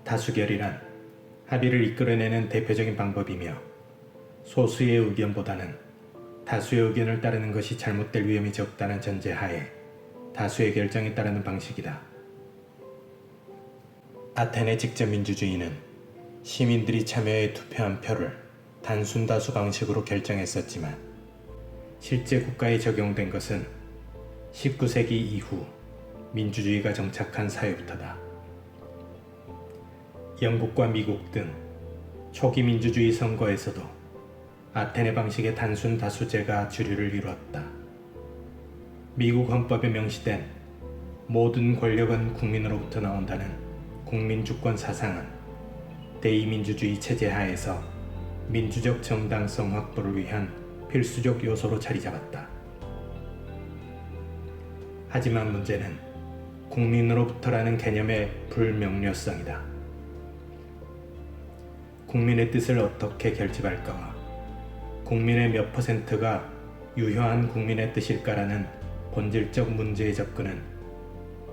다수결이란 합의를 이끌어내는 대표적인 방법이며 소수의 의견보다는 다수의 의견을 따르는 것이 잘못될 위험이 적다는 전제하에 다수의 결정에 따르는 방식이다. 아테네 직접 민주주의는 시민들이 참여해 투표한 표를 단순 다수 방식으로 결정했었지만 실제 국가에 적용된 것은 19세기 이후 민주주의가 정착한 사회부터다. 영국과 미국 등 초기 민주주의 선거에서도 아테네 방식의 단순 다수제가 주류를 이루었다. 미국 헌법에 명시된 모든 권력은 국민으로부터 나온다는 국민주권 사상은 대의민주주의 체제 하에서 민주적 정당성 확보를 위한 필수적 요소로 자리 잡았다. 하지만 문제는 국민으로부터라는 개념의 불명료성이다. 국민의 뜻을 어떻게 결집할까와 국민의 몇 %가 유효한 국민의 뜻일까라는 본질적 문제의 접근은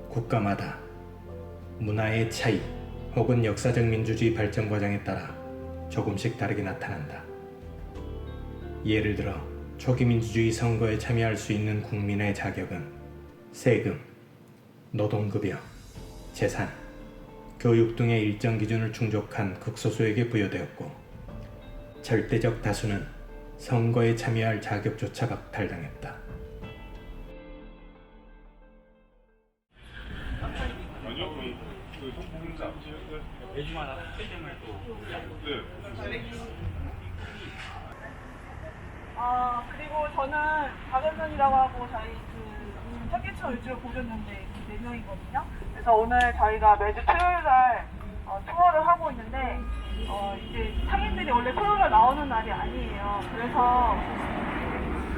국가마다 문화의 차이 혹은 역사적 민주주의 발전 과정에 따라 조금씩 다르게 나타난다. 예를 들어 초기 민주주의 선거에 참여할 수 있는 국민의 자격은 세금, 노동급여, 재산, 교육 등의 일정 기준을 충족한 극소수에게 부여되었고 절대적 다수는 선거에 참여할 자격조차 박탈당했다. 그리고 저는 박연선이라고 하고 저희 청계천 을지로 보셨는데 4명이거든요. 그래서 오늘 저희가 매주 토요일날 투어를 하고 있는데 이제 상인들이 원래 토요일날 나오는 날이 아니에요. 그래서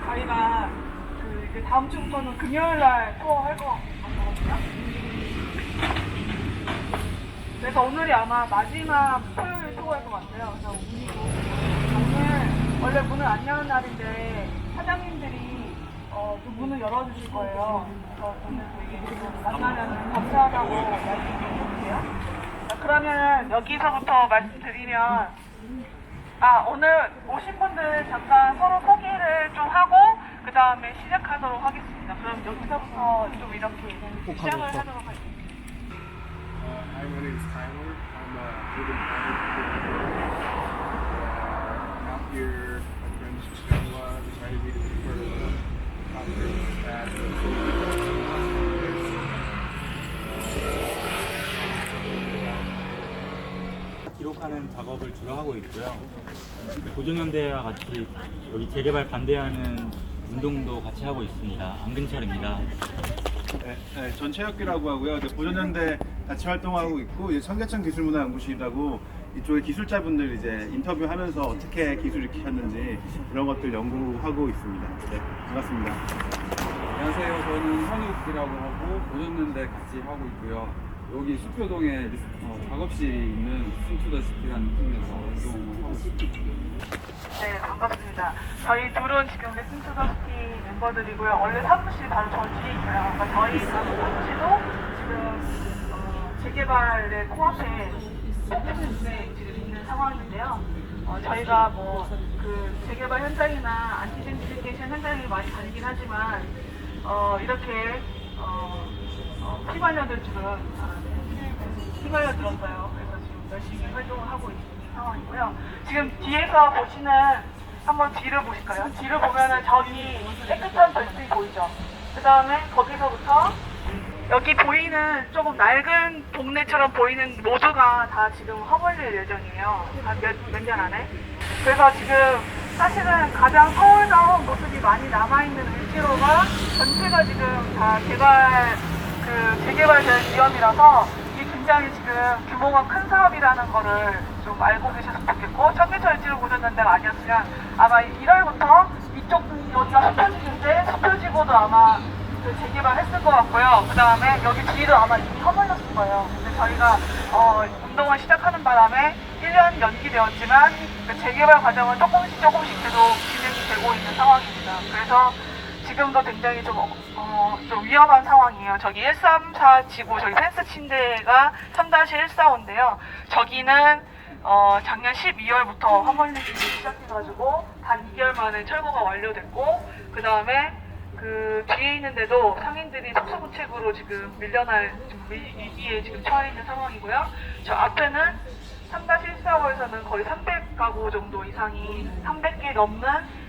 저희가 이제 다음 주부터는 금요일날 투어 할 거 같거든요. 그래서 오늘이 아마 마지막 토요일 투어일 것 같아요. 그래서 오늘 원래 문을 안 여는 날인데 사장님들이 또 문을 열어주실 거예요. 그래서 오늘 되게 만나면 감사하다고 말씀드릴게요. 그러면 여기서부터 말씀드리면 오늘 오신 분들 잠깐 서로 소개를 좀 하고 그 다음에 시작하도록 하겠습니다. 그럼 여기서부터 좀 이렇게 시작을 하도록 할게요. Hi, my name is Tyler. I'm a urban planner. Out here, my friend Stella invited me to be part of a conference at 기록하는 작업을 주로 하고 있고요. 보존연대와 같이 여기 재개발 반대하는 운동도 같이 하고 있습니다. 안근철입니다. 네, 전채혁기라고 하고요. 보존연대 같이 활동하고 있고 이제 청계천 기술문화연구실이라고 이쪽에 기술자분들 이제 인터뷰하면서 어떻게 기술을 익히셨는지 이런 것들 연구하고 있습니다. 네, 반갑습니다. 안녕하세요. 저는 현욱이라고 하고 보존연대 같이 하고 있고요. 여기 수표동에 작업실이 있는 스팀투더시티라는 팀에서 활동을 하고 있습니다. 네, 반갑습니다. 저희 둘은 지금 레슨투더시티 멤버들이고요. 원래 사무실이 바로 저 뒤에 있어요. 그러니까 저희 사무실도 지금 재개발의 코앞에 지금 있는 상황인데요. 저희가 그 재개발 현장이나 안티젠트리케이션 현장이 많이 다니긴 하지만 이렇게 피말려들 지금 휘말려들었어요. 그래서 지금 열심히 활동을 하고 있는 상황이고요. 지금 뒤에서 보시는 한번 뒤를 보실까요? 뒤를 보면은 저기 깨끗한 별들이 보이죠? 그 다음에 거기서부터 여기 보이는 조금 낡은 동네처럼 보이는 모두가 다 지금 허물릴 예정이에요. 몇 년 안에. 그래서 지금 사실은 가장 서울다운 모습이 많이 남아있는 을지로가 전체가 지금 다 재개발될 지역이라서 이게 굉장히 지금 규모가 큰 사업이라는 거를 좀 알고 계셨으면 좋겠고, 청계천 을지로 보셨는 데가 아니었으면 아마 1월부터 이쪽 여기가 숲혀지는데 숲혀지고도 아마 재개발 했을 것 같고요. 그 다음에 여기 뒤도 아마 이미 허물렸을 거예요. 근데 저희가 운동을 시작하는 바람에 1년 연기되었지만 그 재개발 과정은 조금씩 계속 진행이 되고 있는 상황입니다. 그래서 지금도 굉장히 좀 위험한 상황이에요. 저기 134 지구 저기 펜스 침대가 3-145인데요. 저기는 작년 12월부터 화물리기 시작해가지고 단 2개월 만에 철거가 완료됐고, 그 다음에 그 뒤에 있는데도 상인들이 속수무책으로 지금 밀려날 위기에 지금 처해 있는 상황이고요. 저 앞에는 3-145에서는 거의 300가구 정도 이상이 300개 넘는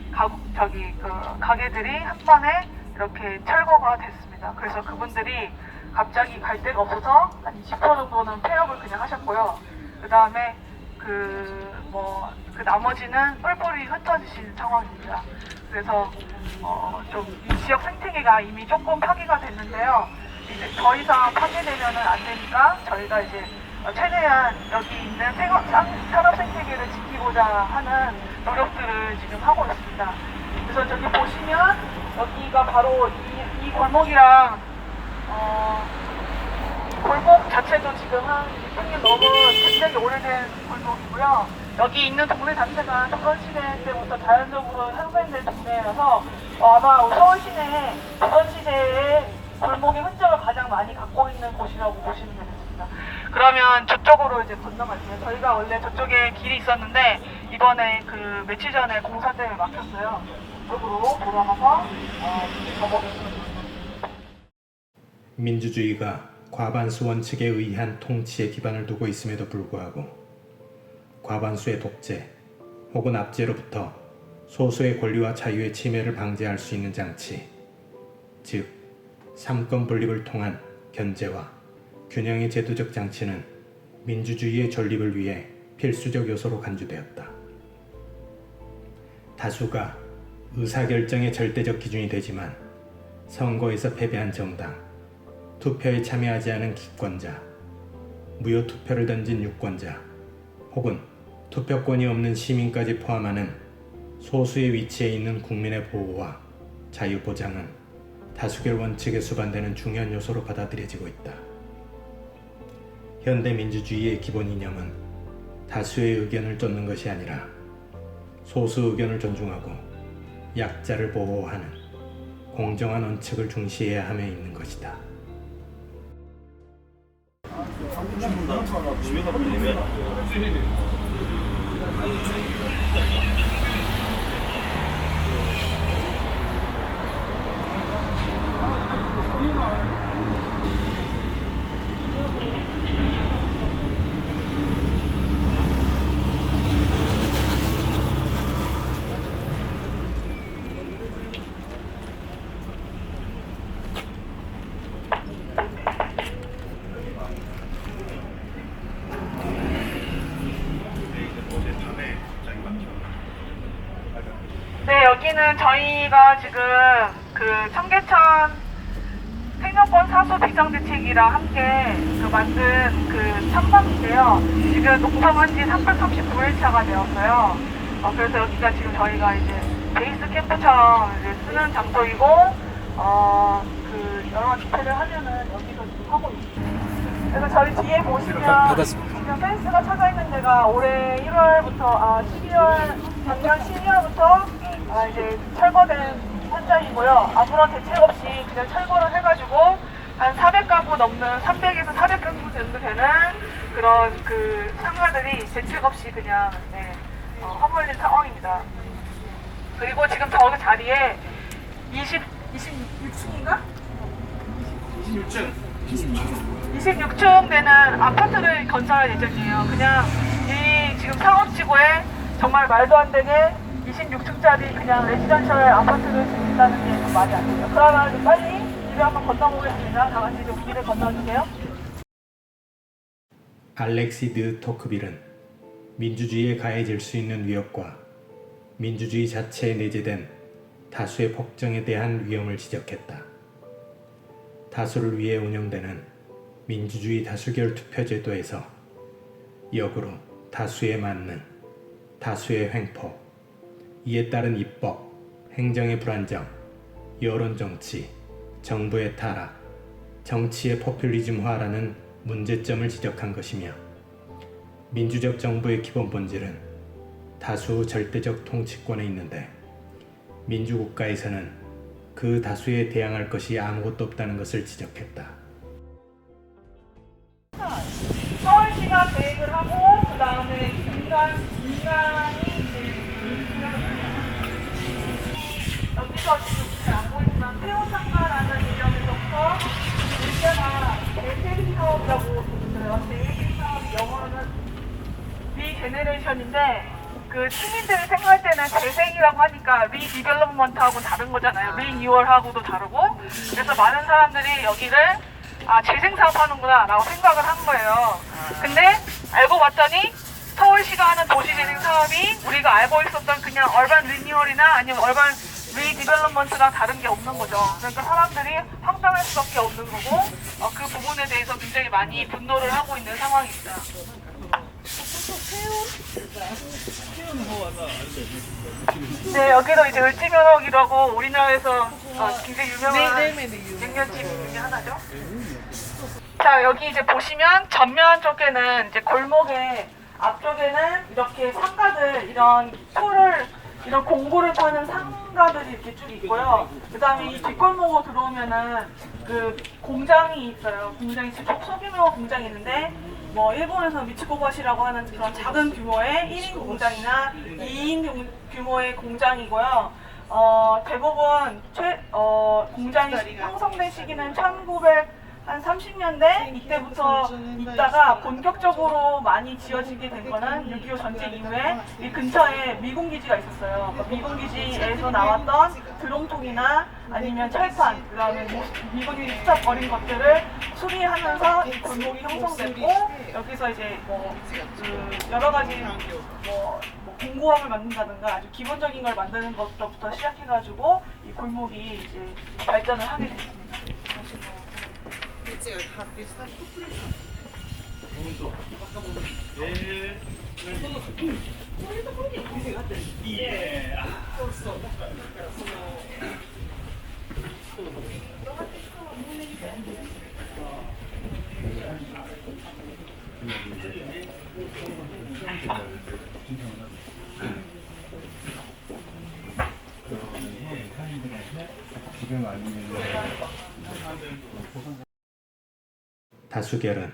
가게들이 한 번에 이렇게 철거가 됐습니다. 그래서 그분들이 갑자기 갈 데가 없어서 한 20% 정도는 폐업을 그냥 하셨고요. 그 다음에 그 나머지는 뿔뿔이 흩어지신 상황입니다. 그래서 좀 이 지역 생태계가 이미 조금 파괴가 됐는데요. 이제 더 이상 파괴되면은 안 되니까 저희가 이제 최대한 여기 있는 산업 생태계를 지키고자 하는 노력들을 지금 하고 있습니다. 그래서 저기 보시면 여기가 바로 이 골목이랑 골목 자체도 지금 한 600년 넘은 굉장히 오래된 골목이고요. 여기 있는 동네 자체가 조선시대 때부터 자연적으로 형성된 동네라서 아마 서울 시내 조선시대의 골목의 흔적을 가장 많이 갖고 있는 곳이라고 보시면 되겠습니다. 그러면 저쪽으로 이제 건너갈게요. 저희가 원래 저쪽에 길이 있었는데 이번에 그 며칠 전에 공사 때문에 막혔어요. 이쪽으로 돌아가서 가보겠습니다. 민주주의가 과반수 원칙에 의한 통치에 기반을 두고 있음에도 불구하고 과반수의 독재 혹은 압제로부터 소수의 권리와 자유의 침해를 방지할 수 있는 장치, 즉 삼권 분립을 통한 견제와 균형의 제도적 장치는 민주주의의 존립을 위해 필수적 요소로 간주되었다. 다수가 의사결정의 절대적 기준이 되지만 선거에서 패배한 정당, 투표에 참여하지 않은 기권자, 무효 투표를 던진 유권자, 혹은 투표권이 없는 시민까지 포함하는 소수의 위치에 있는 국민의 보호와 자유 보장은 다수결 원칙에 수반되는 중요한 요소로 받아들여지고 있다. 현대 민주주의의 기본 이념은 다수의 의견을 쫓는 것이 아니라 소수 의견을 존중하고 약자를 보호하는 공정한 원칙을 중시해야 함에 있는 것이다. 네, 여기는 저희가 지금 그 청계천 생명권 사수 비상대책이랑 함께 만든 그 참담인데요. 지금 농성한 지 339일차가 되었어요. 그래서 여기가 지금 저희가 이제 베이스 캠프처럼 이제 쓰는 장소이고, 그 여러 집회를 하면은 여기서 지금 하고 있습니다. 그래서 저희 뒤에 보시면 지금 펜스가 쳐져 있는 데가 올해 1월부터, 작년 12월부터 이제 철거된 현장이고요. 앞으로 대책 없이 그냥 철거를 해가지고 한 400가구 넘는 300에서 400가구 정도 되는 그런 그 상가들이 대책 없이 그냥 허물린 상황입니다. 그리고 지금 저 자리에 26층인가? 26층 되는 아파트를 건설할 예정이에요. 그냥 이 지금 상업지구에 정말 말도 안 되게 26층짜리 그냥 레지던셜 아파트를 짓는다는 게 좀 말이 안 돼요. 그러면 빨리 길을 한번 건너보겠습니다. 다 같이 좀 길을 건너주세요. 알렉시드 토크빌은 민주주의에 가해질 수 있는 위협과 민주주의 자체에 내재된 다수의 폭정에 대한 위험을 지적했다. 다수를 위해 운영되는 민주주의 다수결 투표제도에서 역으로 다수의 만능, 다수의 횡포, 이에 따른 입법, 행정의 불안정, 여론정치, 정부의 타락, 정치의 포퓰리즘화라는 문제점을 지적한 것이며, 민주적 정부의 기본 본질은 다수 절대적 통치권에 있는데 민주국가에서는 그 다수에 대항할 것이 아무것도 없다는 것을 지적했다. 서울시가 계획을 하고 그 다음에 민간이 이제 여기서 지금 잘 안 보이지만 태호상가라는 지점에서부터 문제가 대세기 사업이라고 있어요. 대세기 사업 영어로는 리제네레이션인데 그 시민들이 생각할 때는 재생이라고 하니까 리디벨롭먼트하고는 다른 거잖아요. 리뉴얼하고도 다르고 그래서 많은 사람들이 여기를 재생 사업하는구나 라고 생각을 한 거예요. 근데 알고 봤더니 서울시가 하는 도시재생 사업이 우리가 알고 있었던 그냥 얼반 리뉴얼이나 아니면 얼반 리디벨롭먼트랑 다른 게 없는 거죠. 그러니까 사람들이 황당할 수밖에 없는 거고 그 부분에 대해서 굉장히 많이 분노를 하고 있는 상황입니다. 네, 여기도 이제 을지면옥이라고 우리나라에서 굉장히 유명한 냉면집 중에 하나죠. 자, 여기 이제 보시면 전면 쪽에는 이제 골목에 앞쪽에는 이렇게 상가들 이런 공구를 파는 상가들이 이렇게 쭉 있고요. 그 다음에 이 뒷골목으로 들어오면은 그 공장이 있어요. 공장이 소규모 공장이 있는데 뭐 일본에서 미츠코바시라고 하는 그런 작은 규모의 1인 공장이나 2인 규모의 공장이고요. 대부분 공장이 형성된 시기는 1930년대 이때부터 있다가 본격적으로 많이 지어지게 된 거는 6.25 전쟁 이후에 이 근처에 미군기지가 있었어요. 미군기지에서 나왔던 드럼통이나 아니면 철판, 그 다음에 미군이 스쳐 버린 것들을 수리하면서 이 골목이 형성됐고 여기서 이제 여러 가지 공구함을 만든다든가 아주 기본적인 걸 만드는 것부터 시작해가지고 이 골목이 이제 발전을 하게 됐습니다. 다수결은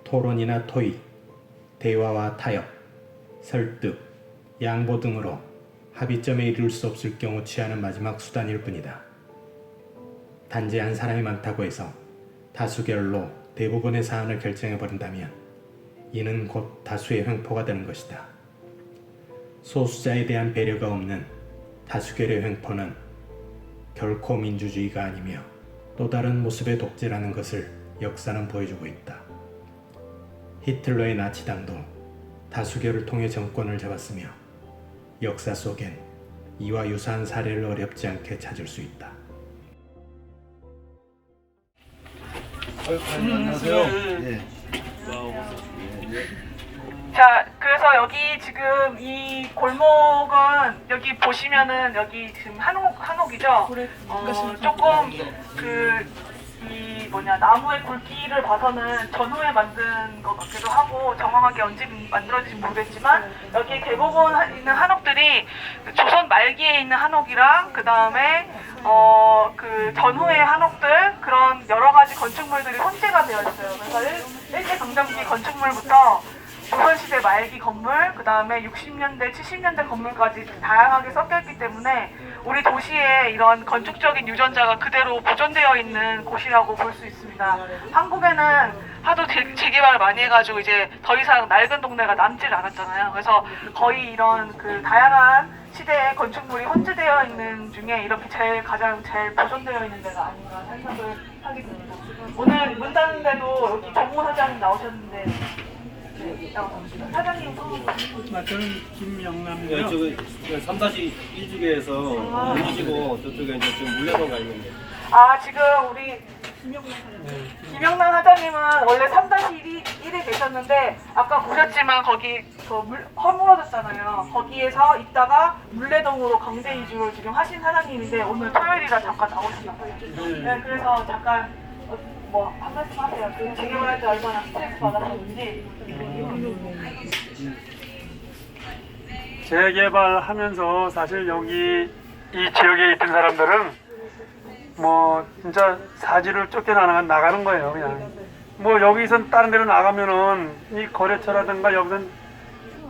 토론이나 토의, 대화와 타협, 설득, 양보 등으로 합의점에 이를 수 없을 경우 취하는 마지막 수단일 뿐이다. 단지 한 사람이 많다고 해서 다수결로 대부분의 사안을 결정해버린다면 이는 곧 다수의 횡포가 되는 것이다. 소수자에 대한 배려가 없는 다수결의 횡포는 결코 민주주의가 아니며 또 다른 모습의 독재라는 것을 역사는 보여주고 있다. 히틀러의 나치당도 다수결을 통해 정권을 잡았으며 역사 속엔 이와 유사한 사례를 어렵지 않게 찾을 수 있다. 안녕하세요. 자, 그래서 여기 지금 이 골목은 여기 보시면은 여기 지금 한옥이죠. 조금 나무의 굵기를 봐서는 전후에 만든 것 같기도 하고 정확하게 언제 만들어진지 모르겠지만 여기 대부분 있는 한옥들이 조선 말기에 있는 한옥이랑 그 다음에 그 전후의 한옥들 그런 여러 가지 건축물들이 혼재가 되어 있어요. 그래서 일제강점기 건축물부터 조선시대 말기 건물, 그 다음에 60년대, 70년대 건물까지 다양하게 섞여있기 때문에 우리 도시에 이런 건축적인 유전자가 그대로 보존되어 있는 곳이라고 볼 수 있습니다. 한국에는 하도 재개발을 많이 해가지고 이제 더 이상 낡은 동네가 남질 않았잖아요. 그래서 거의 이런 그 다양한 시대의 건축물이 혼재되어 있는 중에 이렇게 가장 제일 보존되어 있는 데가 아닌가 생각을 하게 됩니다. 오늘 문 닫는데도 여기 정모 사장님 나오셨는데 사장님 저는 김영남이고요. 저기 3-1주기에서 문지고 저쪽에 이제 지금 물레동가 있는데. 지금 우리 김영남 사장님은 원래 3-1에 계셨는데 아까 보셨지만 거기 허물어졌잖아요. 거기에서 있다가 물레동으로 강제 이주를 지금 하신 사장님인데 오늘 토요일이라 잠깐 나오셨어요. 네, 그래서 잠깐 한 말씀 하세요. 그 재개발할 때 얼마나 스트레스 받았는지. 재개발하면서 사실 여기 이 지역에 있던 사람들은 뭐 진짜 사지를 쫓겨나가는 거예요. 그냥 뭐 여기선 다른 데로 나가면은 이 거래처라든가 여기선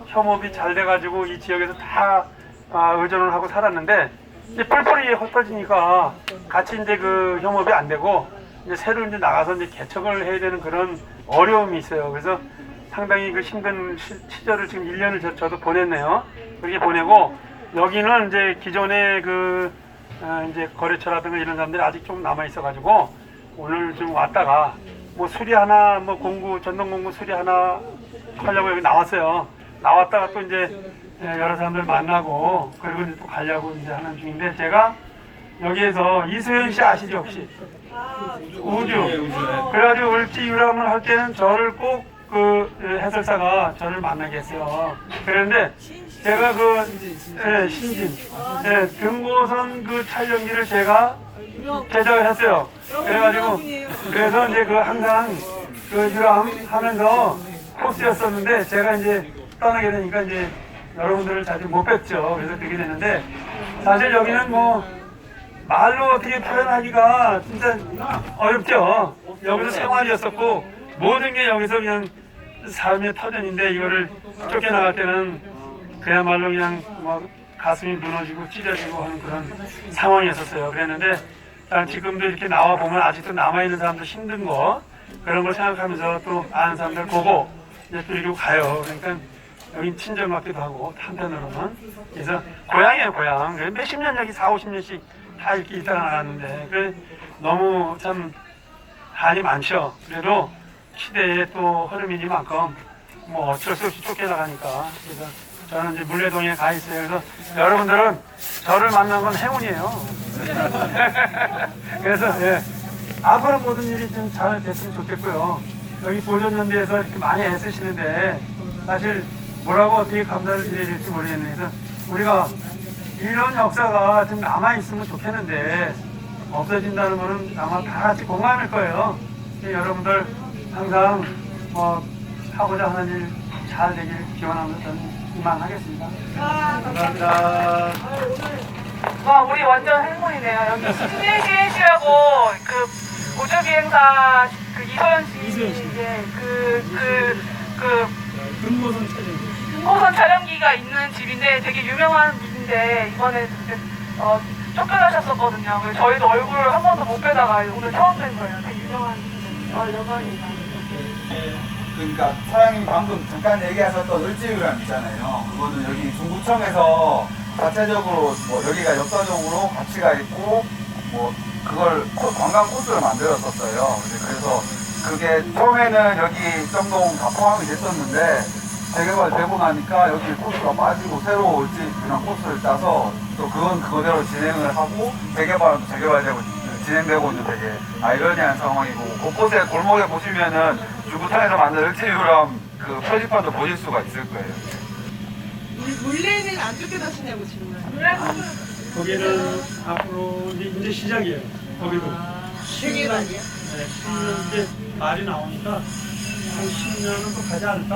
협업이 잘 돼가지고 이 지역에서 다 의존을 하고 살았는데 이제 뿔뿔이 흩어지니까 같이 이제 그 협업이 안 되고 이제 새로 이제 나가서 이제 개척을 해야 되는 그런 어려움이 있어요. 그래서 상당히 그 힘든 시절을 지금 1년을 저도 보냈네요. 그렇게 보내고 여기는 이제 기존의 그 이제 거래처라든가 이런 사람들이 아직 좀 남아 있어가지고 오늘 좀 왔다가 뭐 수리 하나 뭐 전동 공구 수리 하나 하려고 여기 나왔어요. 나왔다가 또 이제 여러 사람들 만나고 그리고 이제 또 가려고 이제 하는 중인데 제가 여기에서 이수현 씨 아시죠 혹시? 우주. 그래가지고 을지 유람을 할 때는 저를 꼭 그 해설사가 저를 만나게 했어요. 그런데 제가 신진 등고선 그 촬영기를 제가 제작을 했어요. 그래가지고 그래서 이제 그 항상 그 유람하면서 코스였었는데 제가 이제 떠나게 되니까 이제 여러분들을 자주 못 뵙죠. 그래서 그렇게 되는데 사실 여기는 뭐 말로 어떻게 표현하기가 진짜 어렵죠. 여기서 생활이었었고 모든 게 여기서 그냥 삶의 터전인데 이거를 쫓겨나갈 때는 그야말로 그냥 뭐 가슴이 무너지고 찢어지고 하는 그런 상황이었었어요. 그랬는데 지금도 이렇게 나와 보면 아직도 남아있는 사람들 힘든 거 그런 걸 생각하면서 또 아는 사람들 보고 이제 또 이리로 가요. 그러니까 여긴 친정 같기도 하고 한편으로는 그래서 고향이에요. 고향. 몇십 년 여기 4, 50년씩 다 이렇게 있다가 나갔는데 그래 너무 참 한이 많죠. 그래도 시대의 또 흐름이니만큼 뭐 어쩔 수 없이 쫓겨나가니까 그래서 저는 이제 물레동에 가 있어요. 그래서 여러분들은 저를 만난 건 행운이에요. 그래서 예, 앞으로 모든 일이 좀 잘 됐으면 좋겠고요. 여기 보존연대에서 이렇게 많이 애쓰시는데 사실 뭐라고 어떻게 감사를 드려야 될지 모르겠네요. 그래서 우리가 이런 역사가 좀 남아있으면 좋겠는데 없어진다는 거는 아마 다 같이 공감일 거예요. 여러분들 항상 뭐 하고자 하는 일 잘 되길 기원하면서 저는 희망하겠습니다. 감사합니다. 와 우리 완전 행운이네요. 여기 신재시라고 그 우주비행사 그 이소연 씨 등고선 촬영기가 있는 집인데 되게 유명한 집인데 이번에 쫓겨나셨었거든요. 그래서 저희도 얼굴을 한 번도 못 뵈다가 오늘 처음 뵌 거예요. 되게 유명한 여관이다. 그러니까 사장님 방금 잠깐 얘기하셨던 을지유람 있잖아요. 그거는 여기 중구청에서 자체적으로 뭐 여기가 역사적으로 가치가 있고 뭐 그걸 관광 코스를 만들었었어요. 그래서 그게 처음에는 여기 정동 다 포함이 됐었는데 재개발되고 나니까 여기 코스가 빠지고 새로 을지유람 코스를 짜서 또 그건 그거대로 진행을 하고 재개발은 재개발되고 진행되고 있는 되게 아이러니한 상황이고 곳곳에 골목에 보시면은 중구청에서 만든 을지유람 그 표지판도 보실 수가 있을 거예요. 물레는 안 쫓겨나시냐고 질문을. 거기는 앞으로 이제 시작이에요. 거기도. 중계반이요? 네, 10년 이제 말이 나오니까 한 10년은 또 가지 않을까.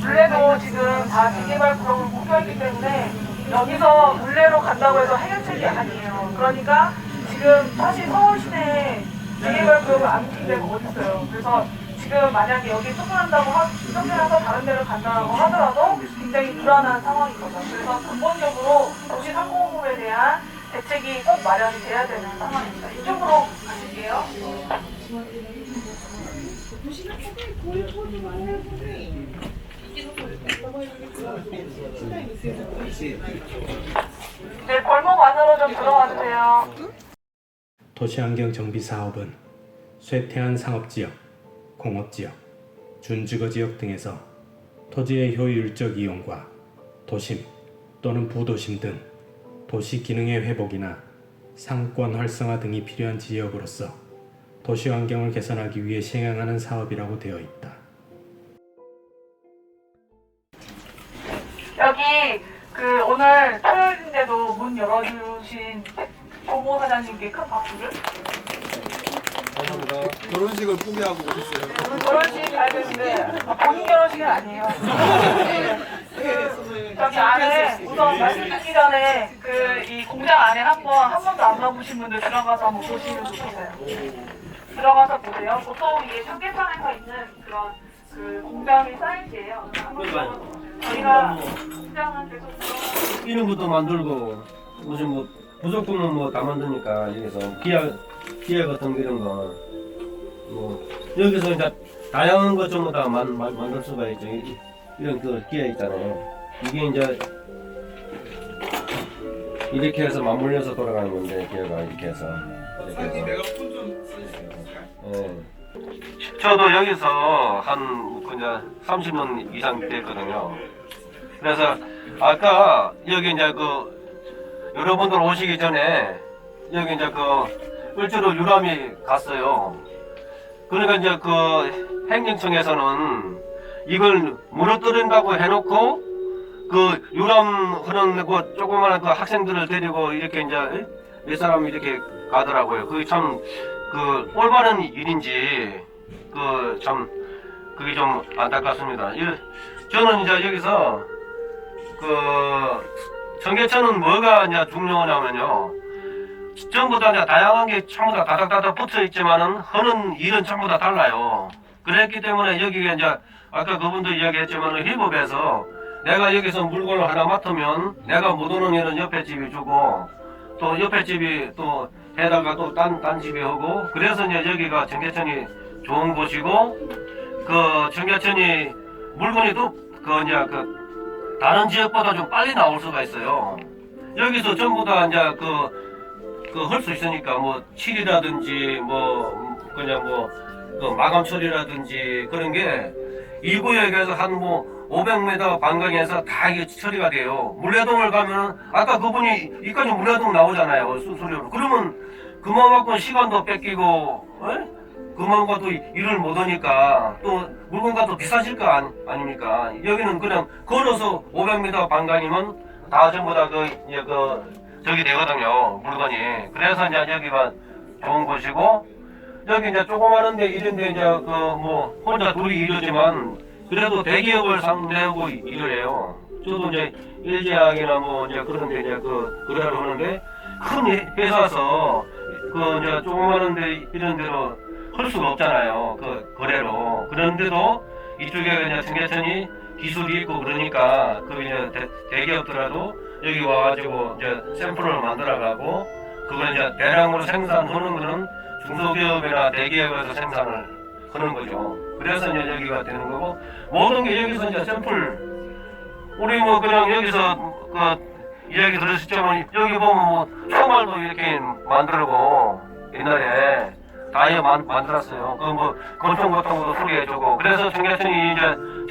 물레도 지금 다 재개발 구역을 묶여있기 때문에 여기서 물레로 간다고 해서 해결책이 아니에요. 그러니까 지금 사실 서울 시내에 재개발 구역을 안 묶인 데가 어딨어요. 그래서 지금 만약에 여기 쫓겨나서 다른 데를 간다고 하더라도 굉장히 불안한 상황인 거죠. 그래서 근본적으로 도시 상공업에 대한 대책이 꼭 마련이 돼야 되는 상황입니다. 이쪽으로 가실게요. 네, 골목 안으로 좀 들어와 주세요. 도시환경 정비 사업은 쇠퇴한 상업지역, 공업지역, 준주거지역 등에서 토지의 효율적 이용과 도심 또는 부도심 등 도시 기능의 회복이나 상권 활성화 등이 필요한 지역으로서 도시 환경을 개선하기 위해 시행하는 사업이라고 되어 있다. 여기 오늘 토요일인데도 문 열어주신 조모 사장님께 큰 박수를. 감사합니다. 결혼식을 포기하고 오셨어요. 결혼식 가야 되는데 본인 결혼식은 아니에요. 저기 안에 우선 말씀드리기 전에 그 이 공장 안에 한 번도 안 가보신 분들 들어가서 한번 보시면 좋겠어요. 들어가서 보세요. 보통 이게 청계천에서 있는 그런 그 공장의 사이즈예요. 저희가 공장은 계속 들어가서 뛰는 것도 만들고 무슨 뭐 부속품은 뭐 다 만드니까 여기서 기아 같은 이런 거 뭐 여기서 이제 다양한 것 전부 다 만들 수가 있죠. 이런 그 기아 있잖아요. 이게 이제 이렇게 해서 맞물려서 돌아가는 건데 기아가 이렇게 해서 예. 저도 여기서 한 그냥 30년 이상 됐거든요. 그래서 아까 여기 이제 그 여러분들 오시기 전에 여기 이제 그 을지로 유람이 갔어요. 그러니까 이제 그 행정청에서는 이걸 무너뜨린다고 해놓고 그 유람 하는 그 조그마한 그 학생들을 데리고 이렇게 이제 몇 사람이 이렇게 가더라고요. 그게 참 그 올바른 일인지 그 참 그게 좀 안타깝습니다. 저는 이제 여기서 그 청계천은 뭐가 이제 중요하냐면요. 전부 다 이제 다양한 게 전부 다 다닥다닥 붙어 있지만은 하는 일은 전부 다 달라요. 그랬기 때문에 여기가 이제 아까 그분도 이야기했지만은 협업에서 내가 여기서 물건을 하나 맡으면 내가 못 오는 일은 옆에 집이 주고 또 옆에 집이 또 해다가 또 딴 집이 하고 그래서 이제 여기가 청계천이 좋은 곳이고 그 청계천이 물건이 또 그 이제 그 다른 지역보다 좀 빨리 나올 수가 있어요. 여기서 전부 다 이제 그 할 수 있으니까 뭐 칠이라든지 뭐 그냥 뭐 그 마감 처리라든지 그런 게 이 구역에서 한 뭐 500m 반경에서 다 이게 처리가 돼요. 물레동을 가면은 아까 그분이 이까지 물레동 나오잖아요. 수수료로. 그러면 그만큼 시간도 뺏기고 그만큼 또 일을 못 하니까 또 물건가 또 비싸질 거 아닙니까? 여기는 그냥 걸어서 500m 반경이면 다 전부 다 저기 되거든요. 물건이. 그래서 이제 여기가 좋은 곳이고 여기 이제 조그마한데 이런데 이제 그 뭐 혼자 둘이 일하지만 그래도 대기업을 상대하고 일을 해요. 저도 이제 일제학이나 뭐 이제 그런데 이제 그 거래를 하는데 큰 회사서 그 이제 조그마한데 이런 데로 할 수가 없잖아요. 그 거래로. 그런데도 이쪽에 이제 청계천이 기술이 있고 그러니까 그 이제 대기업들라도 여기 와가지고 이제 샘플을 만들어가고 그걸 이제 대량으로 생산하는 거는 중소기업이나 대기업에서 생산을 하는 거죠. 그래서 이제 여기가 되는 거고 모든 게 여기서 이제 샘플 우리 뭐 그냥 여기서 그 이야기 들으셨지만 여기 보면 뭐 소말도 이렇게 만들고 옛날에 다이어 만들었어요. 그 뭐 권총 같은 것도 소개해주고 그래서 청계천이 이제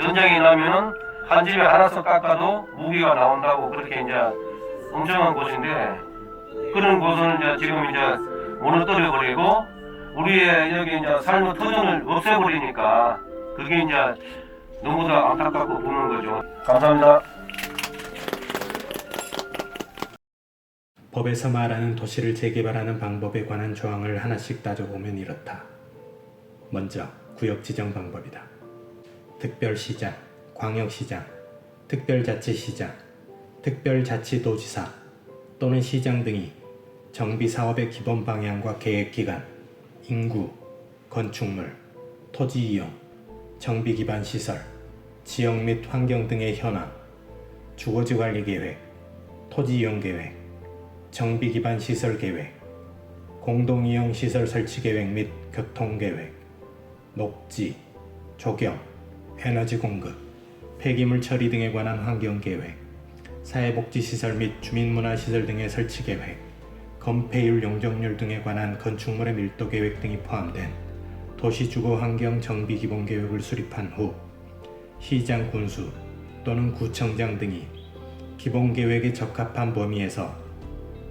전쟁이 나면은 한 집에 하나씩 깎아도 무기가 나온다고 그렇게 이제 엄청난 곳인데 그런 곳은 이제 지금 이제 무너뜨려 버리고 우리의 여기 이제 삶의 터전을 없애버리니까 그게 이제 너무도 안타깝고 부는 거죠. 감사합니다. 법에서 말하는 도시를 재개발하는 방법에 관한 조항을 하나씩 따져보면 이렇다. 먼저 구역 지정 방법이다. 특별시장, 광역시장, 특별자치시장, 특별자치도지사 또는 시장 등이 정비사업의 기본 방향과 계획기간, 인구, 건축물, 토지이용, 정비기반 시설, 지역 및 환경 등의 현황, 주거지관리계획, 토지이용계획, 정비기반 시설 계획, 공동이용 시설 설치 계획 및 교통계획, 녹지, 조경, 에너지 공급, 폐기물 처리 등에 관한 환경계획, 사회복지시설 및 주민문화시설 등의 설치 계획, 건폐율, 용적률 등에 관한 건축물의 밀도 계획 등이 포함된 도시주거 환경 정비 기본 계획을 수립한 후 시장 군수 또는 구청장 등이 기본 계획에 적합한 범위에서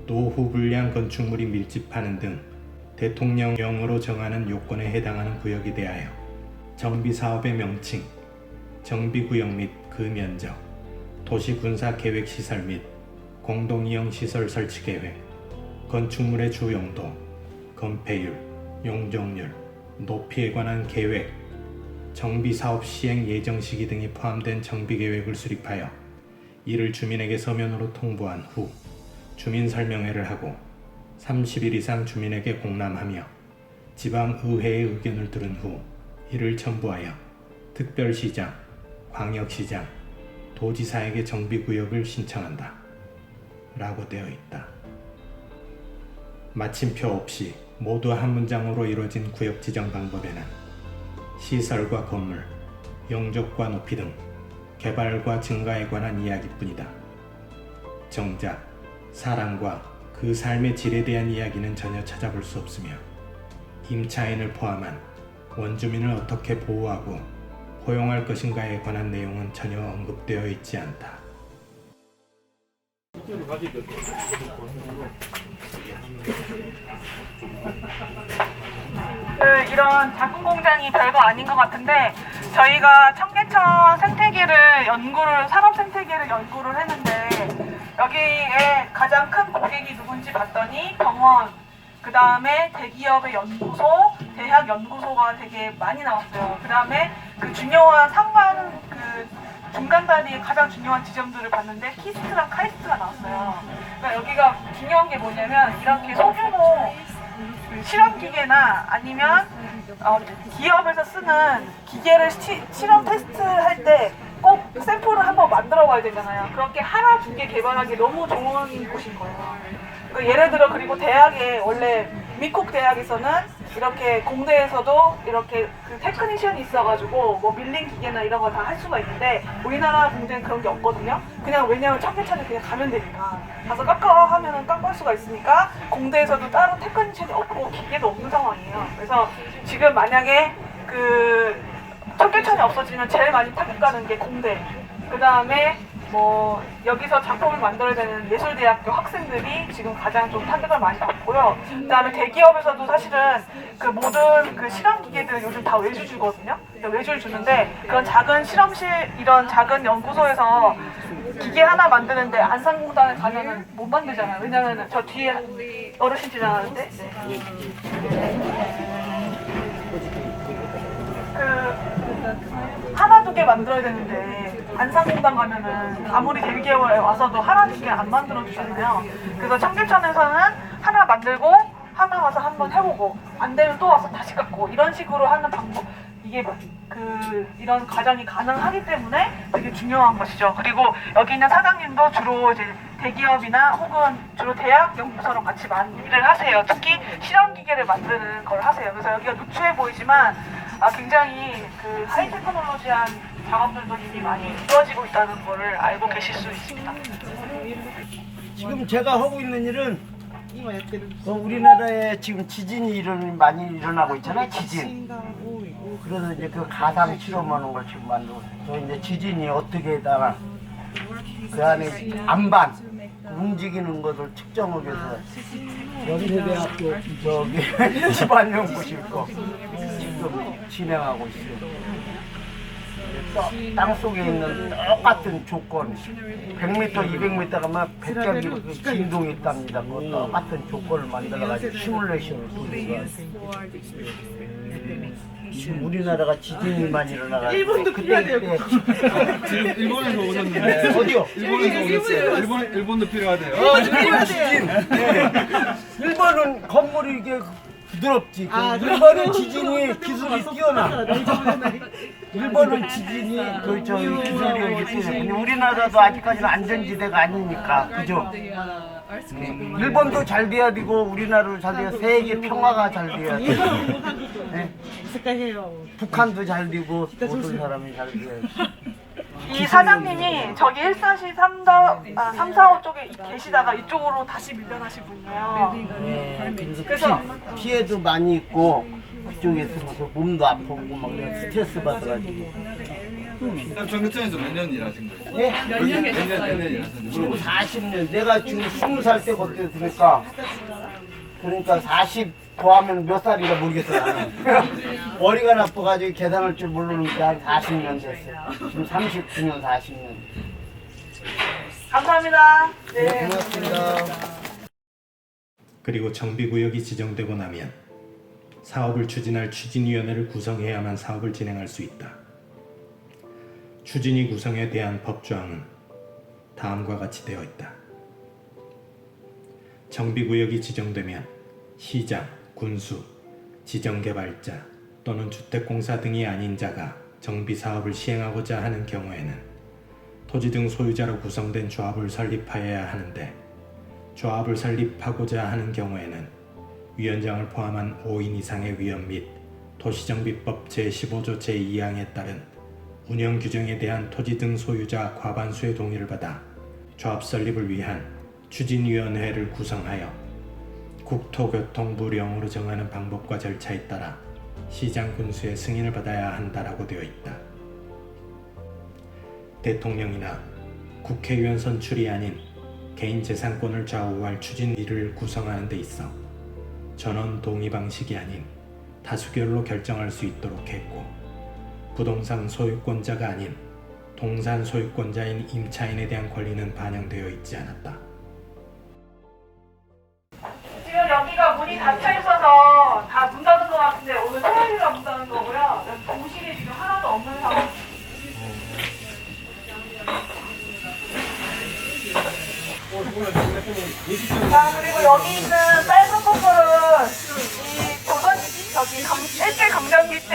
노후 불량 건축물이 밀집하는 등 대통령령으로 정하는 요건에 해당하는 구역에 대하여 정비사업의 명칭, 정비구역 및 그 면적, 도시군사계획시설 및 공동이용시설 설치계획, 건축물의 주용도, 건폐율, 용적률, 높이에 관한 계획, 정비사업 시행 예정 시기 등이 포함된 정비계획을 수립하여 이를 주민에게 서면으로 통보한 후 주민설명회를 하고 30일 이상 주민에게 공람하며 지방의회의 의견을 들은 후 이를 첨부하여 특별시장, 광역시장, 도지사에게 정비구역을 신청한다 라고 되어 있다. 마침표 없이 모두 한 문장으로 이루어진 구역 지정 방법에는 시설과 건물, 용적과 높이 등 개발과 증가에 관한 이야기뿐이다. 정작 사람과 그 삶의 질에 대한 이야기는 전혀 찾아볼 수 없으며 임차인을 포함한 원주민을 어떻게 보호하고 포용할 것인가에 관한 내용은 전혀 언급되어 있지 않다. 이런 작은 공장이 별거 아닌 것 같은데 저희가 청계천 생태계를 산업 생태계를 연구를 했는데 여기에 가장 큰 고객이 누군지 봤더니 병원, 그 다음에 대기업의 연구소, 대학 연구소가 되게 많이 나왔어요. 그 다음에 그 중요한 중간 다리의 가장 중요한 지점들을 봤는데 키스트랑 카이스트가 나왔어요. 그러니까 여기가 중요한 게 뭐냐면 이렇게 소규모 실험 기계나 아니면 기업에서 쓰는 기계를 실험 테스트 할 때 꼭 샘플을 한번 만들어 봐야 되잖아요. 그렇게 하나 두 개 개발하기 너무 좋은 곳인 거예요. 그러니까 예를 들어 그리고 대학에 원래 미국 대학에서는 이렇게 공대에서도 이렇게 그 테크니션이 있어가지고 뭐 밀링 기계나 이런 거 다 할 수가 있는데 우리나라 공대는 그런 게 없거든요. 그냥 왜냐면 청계천에 그냥 가면 되니까 가서 깎아 하면은 깎을 수가 있으니까 공대에서도 따로 테크니션이 없고 기계도 없는 상황이에요. 그래서 지금 만약에 그 청계천이 없어지면 제일 많이 타격 가는 게 공대. 그 다음에 뭐 여기서 작품을 만들어야 되는 예술대학교 학생들이 지금 가장 좀 타격을 많이 받고요. 그다음에 대기업에서도 사실은 그 모든 그 실험 기계들을 요즘 다 외주 주거든요. 외주를 주는데 그런 작은 실험실 이런 작은 연구소에서 기계 하나 만드는데 안산공단에 가면은 못 만들잖아요. 왜냐면은 저 뒤에 어르신 지나가는데 하나 두 개 만들어야 되는데 안산공단 가면은 아무리 대기업에 와서도 하나 두 개 안 만들어 주잖아요. 그래서 청계천에서는 하나 만들고 하나 와서 한번 해보고 안 되면 또 와서 다시 깎고 이런 식으로 하는 방법, 이게 이런 과정이 가능하기 때문에 되게 중요한 것이죠. 그리고 여기 있는 사장님도 주로 이제 대기업이나 혹은 주로 대학 연구소랑 같이 많이 일을 하세요. 특히 실험 기계를 만드는 걸 하세요. 그래서 여기가 누추해 보이지만 굉장히 그 하이테크놀로지한 작업들도 이미 많이 이루어지고 있다는 거를 알고 계실 수 있습니다. 지금 제가 하고 있는 일은 우리나라에 지금 지진이 많이 일어나고 있잖아요. 지진. 그래서 이제 그 가상 실험하는 걸 지금 만들고 있어요. 이제 지진이 어떻게 다가 그 안에 안반 움직이는 것을 측정하기 위해서 연세대학교 저기 집안연구실 거 지금 진행하고 있어요. 땅 속에 있는 똑같은 조건 100m, 200m 가면 100개의 진동이 있답니다. 그 똑같은 조건을 만들어가지고 시뮬레이션을 돌려서 지금 우리나라가 지진이 많이 일어나가지고 일본도 필요하대요. 지금 일본에서 오셨는데 어디요? 일본에서 오셨어요. 일본도 필요하대요. 일본 지진. 네. 일본은 건물이 이게 부드럽지. 일본은 지진이 기술이 뛰어나. 일본은 지진이 기술이 뛰어나. 우리나라도 아직까지는 안전지대가 아니니까, 그죠? 일본도 잘 돼야 되고 우리나라도 잘 돼야 세계 평화가 잘 돼야 돼. 네. 북한도 잘 되고 모든 사람이 잘 돼야 돼. 이 사장님이 저기 144, 345 쪽에 계시다가 이쪽으로 다시 밀려나신 분이에요. 네, 그래서 피해도 많이 있고 그쪽에서 몸도 아프고 막 스트레스 받아가지고. 그럼 청계천에서 몇 년 일하신 거예요? 네? 몇 년 일하셨는지 지금 40년. 내가 지금 20살 때 그때였으니까 그러니까 40 더하면 몇 살인가 모르겠어 나는. 머리가 나빠가지고 계산할 줄 모르니까 한 40년 됐어요. 지금 39년 40년. 감사합니다. 네. 고맙습니다. 그리고 정비구역이 지정되고 나면 사업을 추진할 추진위원회를 구성해야만 사업을 진행할 수 있다. 추진위 구성에 대한 법조항은 다음과 같이 되어 있다. 정비구역이 지정되면 시장, 군수, 지정개발자 또는 주택공사 등이 아닌 자가 정비사업을 시행하고자 하는 경우에는 토지 등 소유자로 구성된 조합을 설립하여야 하는데, 조합을 설립하고자 하는 경우에는 위원장을 포함한 5인 이상의 위원 및 도시정비법 제15조 제2항에 따른 운영 규정에 대한 토지 등 소유자 과반수의 동의를 받아 조합 설립을 위한 추진위원회를 구성하여 국토교통부령으로 정하는 방법과 절차에 따라 시장 군수의 승인을 받아야 한다라고 되어 있다. 대통령이나 국회의원 선출이 아닌 개인 재산권을 좌우할 추진위를 구성하는 데 있어 전원 동의 방식이 아닌 다수결로 결정할 수 있도록 했고, 부동산 소유권자가 아닌 동산 소유권자인 임차인에 대한 권리는 반영되어 있지 않았다. 지금 여기가 문이 닫혀 있어서 다 문 닫은 것 같은데 오늘 토요일이라 문 닫은 거고요. 여기 공실이 지금 하나도 없는 상황. 자, 그리고 여기 있는 빨간 건물은 이 조선 일제 강점기 때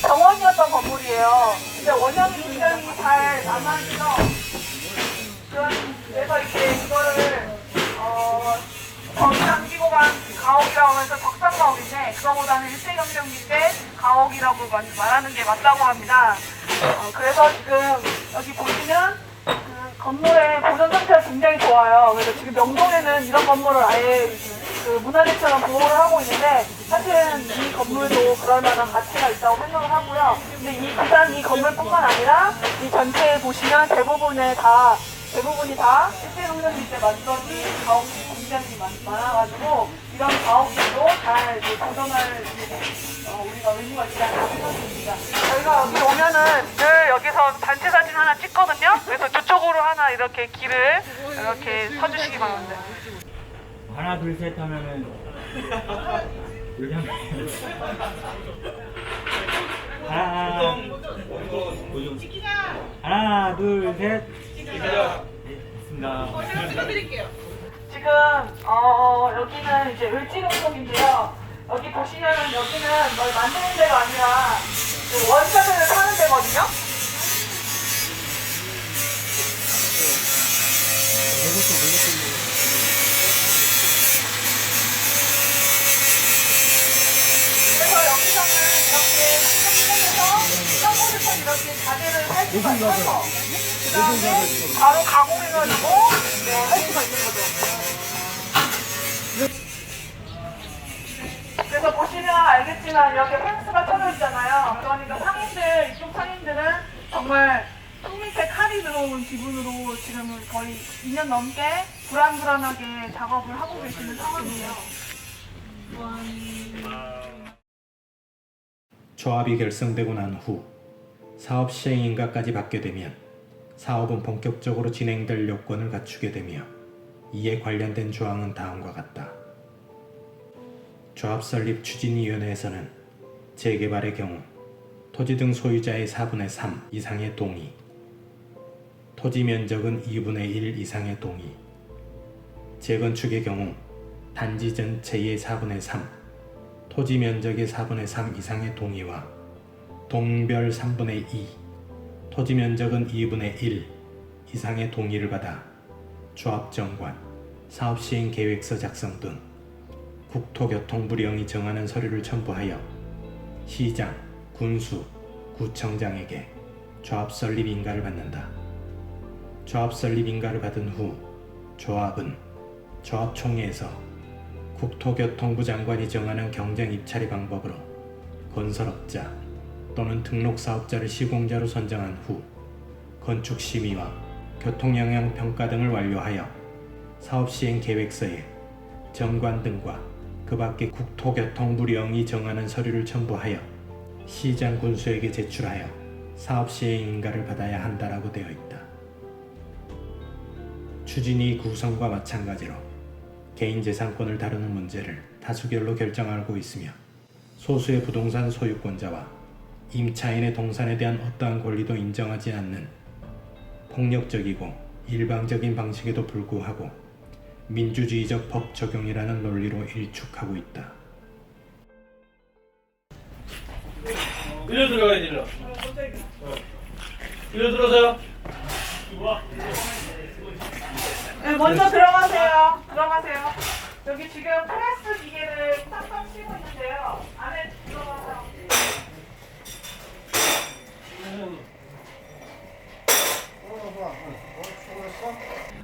정원이었던 건물이에요. 근데 원형이 굉장히 잘 남아있어. 그래서 이렇게 이거를 거기 남기고 간 가옥이라고 하면서 적산 가옥인데, 그거보다는 일제 강점기 때 가옥이라고 말하는 게 맞다고 합니다. 그래서 지금 여기 보시면 그 건물의 보존 상태가 굉장히 좋아요. 그래서 지금 명동에는 이런 건물을 아예 그 문화재처럼 보호를 하고 있는데, 사실은 이 건물도 그럴 만한 가치가 있다고 생각을 하고요. 근데 비단 이 건물뿐만 아니라 이 전체에 보시면 대부분이 다 일제 강점기 때 만들어진 가옥이 굉장히 많아가지고, 이런 가옥들도 잘 보존할 우리가 의무가 있지 않나 생각됩니다. 저희가 여기 오면은 늘 여기서 단체 사진 하나 찍거든요. 그래서 저쪽으로 하나 이렇게 길을 이렇게 서주시기 바랍니다. 하나 둘 셋 하면은 이렇게 하면 하나 둘 셋 됐습니다. 지금 여기는 이제 을지농촌인데요. 여기 보시면은 여기는 뭘 만드는 데가 아니라 그 원자재를 파는 데거든요. 그래서 여기서는 이렇게 상품에서 이렇게 자재를 할 수가 있어서 그 다음에 바로 가공해가지고 할 수가 있는 거죠. 그래서 보시면 알겠지만 이렇게 펜스가 쳐져 있잖아요. 그러니까 이쪽 상인들은 정말 속 밑에 칼이 들어온 기분으로 지금 거의 2년 넘게 불안불안하게 작업을 하고 계시는 상황이에요. 조합이 결성되고 난 후 사업 시행인가까지 받게 되면 사업은 본격적으로 진행될 요건을 갖추게 되며, 이에 관련된 조항은 다음과 같다. 조합 설립 추진위원회에서는 재개발의 경우 토지 등 소유자의 4분의 3 이상의 동의, 토지 면적은 2분의 1 이상의 동의, 재건축의 경우 단지 전체의 4분의 3, 토지 면적의 4분의 3 이상의 동의와 동별 3분의 2, 토지 면적은 2분의 1 이상의 동의를 받아 조합정관, 사업시행계획서 작성 등 국토교통부령이 정하는 서류를 첨부하여 시장, 군수, 구청장에게 조합 설립 인가를 받는다. 조합 설립 인가를 받은 후 조합은 조합총회에서 국토교통부 장관이 정하는 경쟁 입찰의 방법으로 건설업자 또는 등록사업자를 시공자로 선정한 후 건축심의와 교통영향평가 등을 완료하여 사업시행계획서에 정관 등과 그 밖에 국토교통부령이 정하는 서류를 첨부하여 시장 군수에게 제출하여 사업시행인가를 받아야 한다라고 되어 있다. 추진위 구성과 마찬가지로 개인재산권을 다루는 문제를 다수결로 결정하고 있으며, 소수의 부동산 소유권자와 임차인의 동산에 대한 어떠한 권리도 인정하지 않는 폭력적이고 일방적인 방식에도 불구하고 민주주의적 법 적용이라는 논리로 일축하고 있다. 이리 들어가야 되나? 이리 들어서요. 네, 먼저 들어가세요. 들어가세요. 여기 지금 프레스 기계를 싹싹 치고 있는데요. 안에 들어가서.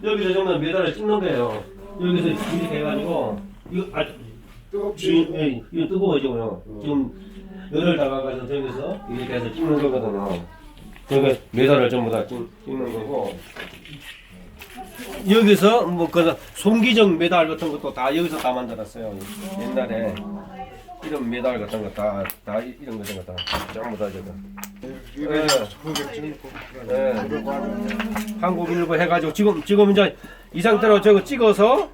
여기서 정말 메달을 찍는 거예요. 여기서 이렇게 해가지고 이거 이거 뜨거워지고요. 지금 열을 다가가서 저기서 이렇게 해서 찍는 거거든요. 그러니까 메달을 전부 다 찍는 거고 여기서 뭐 그 송기정 메달 같은 것도 다 여기서 다 만들었어요. 옛날에 이런 메달 같은 거 다 이런 거 다 전부 다 저거. 네. 한국일보 해가지고 지금 이제 이 상태로 저거 찍어서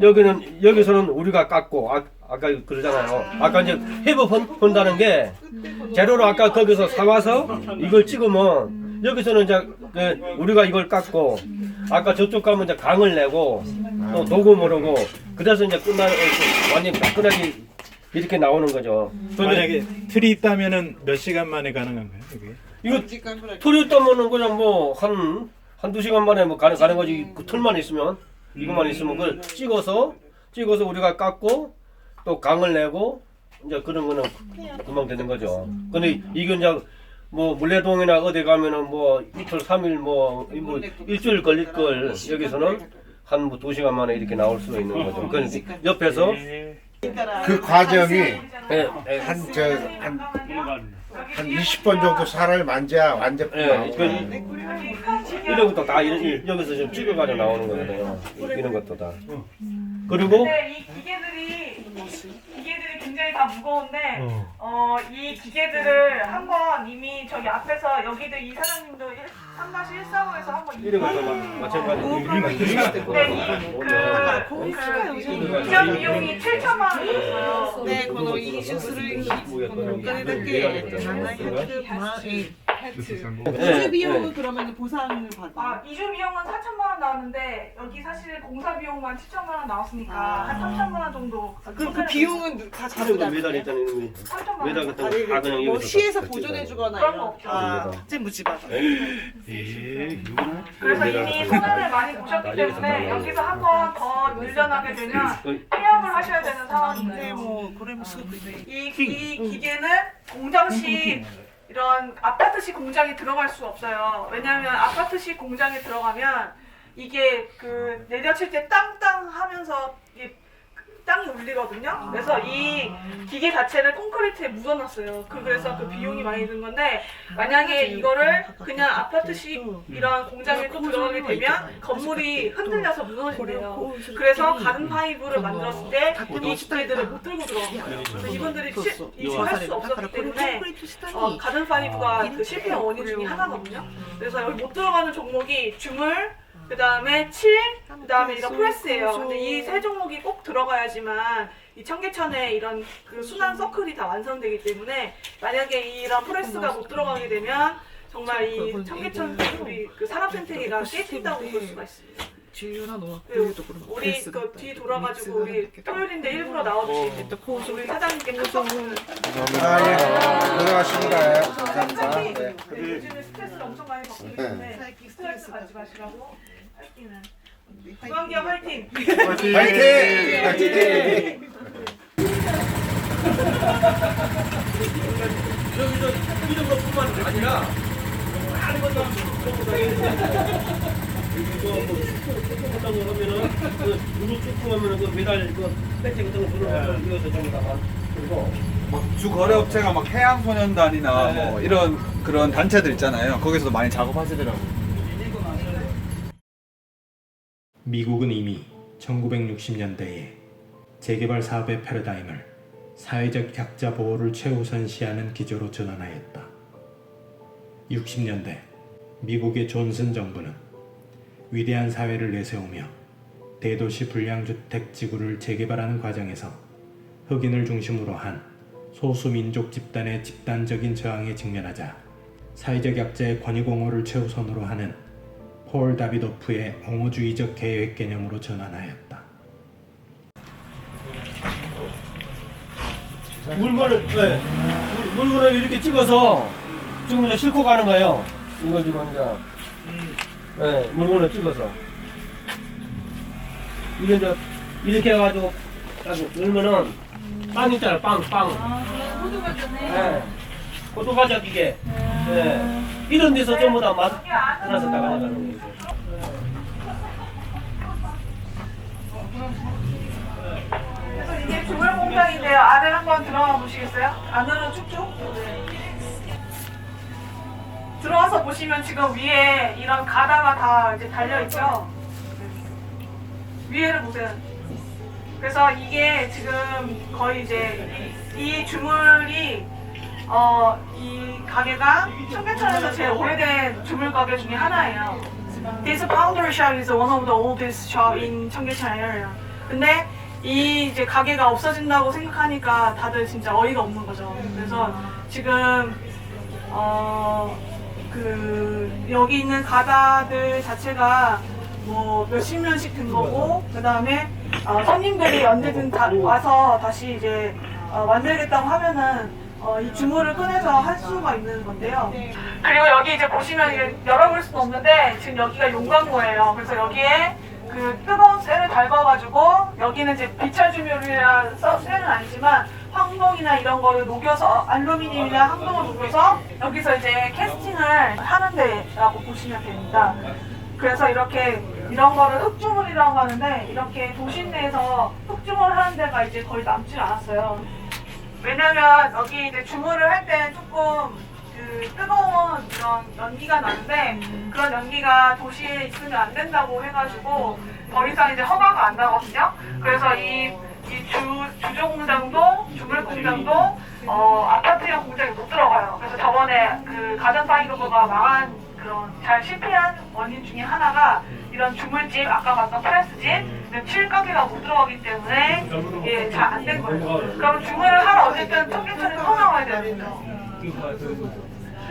여기서는 우리가 깎고 아까 그러잖아요. 아까 이제 회복한다는 게 재료로 아까 거기서 사와서 이걸 찍으면 여기서는 이제 우리가 이걸 깎고 아까 저쪽 가면 이제 강을 내고 또 녹음을 하고 그래서 이제 완전히 화끈하게 이렇게 나오는 거죠. 만약에 틀이 있다면은 몇 시간 만에 가능한가요? 이게? 이거 틀이 있다면은 그냥 뭐 한두 시간 만에 뭐 가는 거지. 그 틀만 있으면 이것만 있으면 그걸 찍어서 우리가 깎고 또 강을 내고 이제 그런 거는 금방 되는 거죠. 근데 이건 이제 뭐 물레동이나 어디 가면은 뭐 이틀 3일 뭐 일주일 걸릴 걸 여기서는 한 뭐 2시간 만에 이렇게 나올 수가 있는 거죠. 그러니까 옆에서 그 과정이 예, 한 20번 정도 살을 만져야 완전 이런 것도 다 여기서 지금 찍어가지고 나오는 거거든요. 이런 것도 다. 그리고 근데 이 기계들이 굉장히 다 무거운데 이 기계들을 한번 이미 저기 앞에서 여기도 이 사장님도 3-145에서 한번 이런 것도 마찬가지로 이전 비용이 7천만 원 들었어요. 네,この技術類このお金だけ이주 비용은 그러면 보상을 받아요? 이주 비용은 4천만 원 나왔는데 여기 사실 공사 비용만 7천만 원 나왔으니까 한 3천만 원 정도. 그럼 그 비용은 다 이런 거 자기가 메달 있잖아요. 이런 거. 3천만 원. 메달 같은 거 다 그냥 뭐 여기서 시에서 다 보존해주거나 그런 거 이런 없죠. 학생 무지받아 그래서 이미 손해를 많이 보셨기 때문에 여기서 한 번 더 늘려나게 되면 폐업을 하셔야 되는 상황인데 뭐 그러면 수도 있네. 이 기계는 공장식 이런 아파트식 공장에 들어갈 수 없어요. 왜냐하면 아파트식 공장에 들어가면 이게 그 내려칠 때 땅땅 하면서 이게 땅이 울리거든요. 그래서 이 기계 자체를 콘크리트에 묻어놨어요. 그래서 그 비용이 많이 든 건데 만약에 이거를 그냥 아파트식 이런 공장에 또 들어가게 되면 건물이 흔들려서 무너진대요. 그래서 가든 파이브를 만들었을 때 이 기계들을 못 들고 들어갑니다. 그래서 이분들이 이식할 수 없었기 때문에 가든 파이브가 그 실패의 원인 중에 하나거든요. 그래서 여기 못 들어가는 종목이 주물, 그 다음에 칠, 그 다음에 이런 프레스예요. 근데 이 세 종목이 꼭 들어가야지만 이 청계천에 이런 그 순환 서클이 다 완성되기 때문에 만약에 이런 프레스가 못 들어가게 되면 정말 이 청계천 우리 그 산업 생태계가 깨진다고 볼 수가 있습니다. 우리 그 뒤 돌아가지고 우리 토요일인데 일부러 나와주신 우리 사장님께 감사합니다. 들어가십니다. 감사합니다. 네. 요즘에 스트레스를 엄청 많이 받고 있는데 스트레스 받지 마시라고 할기는 중앙기업 화이팅! 화이팅! 여기서 이런 것뿐만 아니라 다른 것도 하면은 누구 축구하면은 그 메달 그 배지 같은 거 주는 거 이것도 전부 다 그리고 주거래업체가 막 해양소년단이나 뭐 이런 그런 단체들 있잖아요. 거기서도 많이 작업하시더라고요. 미국은 이미 1960년대에 재개발 사업의 패러다임을 사회적 약자 보호를 최우선시하는 기조로 전환하였다. 60년대 미국의 존슨 정부는 위대한 사회를 내세우며 대도시 불량주택 지구를 재개발하는 과정에서 흑인을 중심으로 한 소수 민족 집단의 집단적인 저항에 직면하자 사회적 약자의 권위 공호를 최우선으로 하는 폴 다비도프의 옹호주의적 계획 개념으로 전환하였다. 물건을 이렇게 찍어서 지금 이제 싣고 가는 거예요. 이거 지금 이제 물건을 찍어서 이게 이제 이렇게 해가지고 딱 넣으면은 빵 있잖아, 빵. 고도과자 기계. 이런 데서 전부 다 하나씩 나가는 거예요. 그래서 이게 주물 공장인데요. 안에 한번 들어가 보시겠어요? 안으로 쭉쭉. 들어와서 보시면 지금 위에 이런 가다가 다 이제 달려 있죠. 위에를 보세요. 그래서 이게 지금 거의 이제 이 주물이 이 가게가 청계천에서 제일 오래된 주물 가게 중에 하나예요. This Boundary Shop is one of the oldest shop in 청계천 area. 근데 이 이제 가게가 없어진다고 생각하니까 다들 진짜 어이가 없는 거죠. 그래서 지금 여기 있는 가다들 자체가 뭐 몇십 년씩 된 거고, 그 다음에 손님들이 언제든 와서 다시 이제 만들겠다고 하면은 이 주물을 꺼내서 할 수가 있는 건데요. 그리고 여기 이제 보시면 이게 열어볼 수는 없는데 지금 여기가 용광로예요. 그래서 여기에 그 뜨거운 쇠를 달궈가지고 여기는 이제 비철주물이라 쇠는 아니지만 황동이나 이런 거를 녹여서 알루미늄이나 황동을 녹여서 여기서 이제 캐스팅을 하는 데라고 보시면 됩니다. 그래서 이렇게 이런 거를 흑주물이라고 하는데 이렇게 도심 내에서 흑주물 하는 데가 이제 거의 남질 않았어요. 왜냐면 여기 이제 주물을 할 때 조금 그 뜨거운 이런 연기가 나는데 그런 연기가 도시에 있으면 안 된다고 해가지고 더 이상 이제 허가가 안 나거든요. 그래서 이 주조 공장도 주물 공장도 아파트형 공장에 못 들어가요. 그래서 저번에 그 가전 파이브가 망한 그런 잘 실패한 원인 중에 하나가 이런 주물집, 아까 봤던 프레스집, 칠가게가 못 들어가기 때문에 이게 잘 안 된 거예요. 그럼 주물을 하러 어쨌든 청계천에 터나와야 되는 거죠.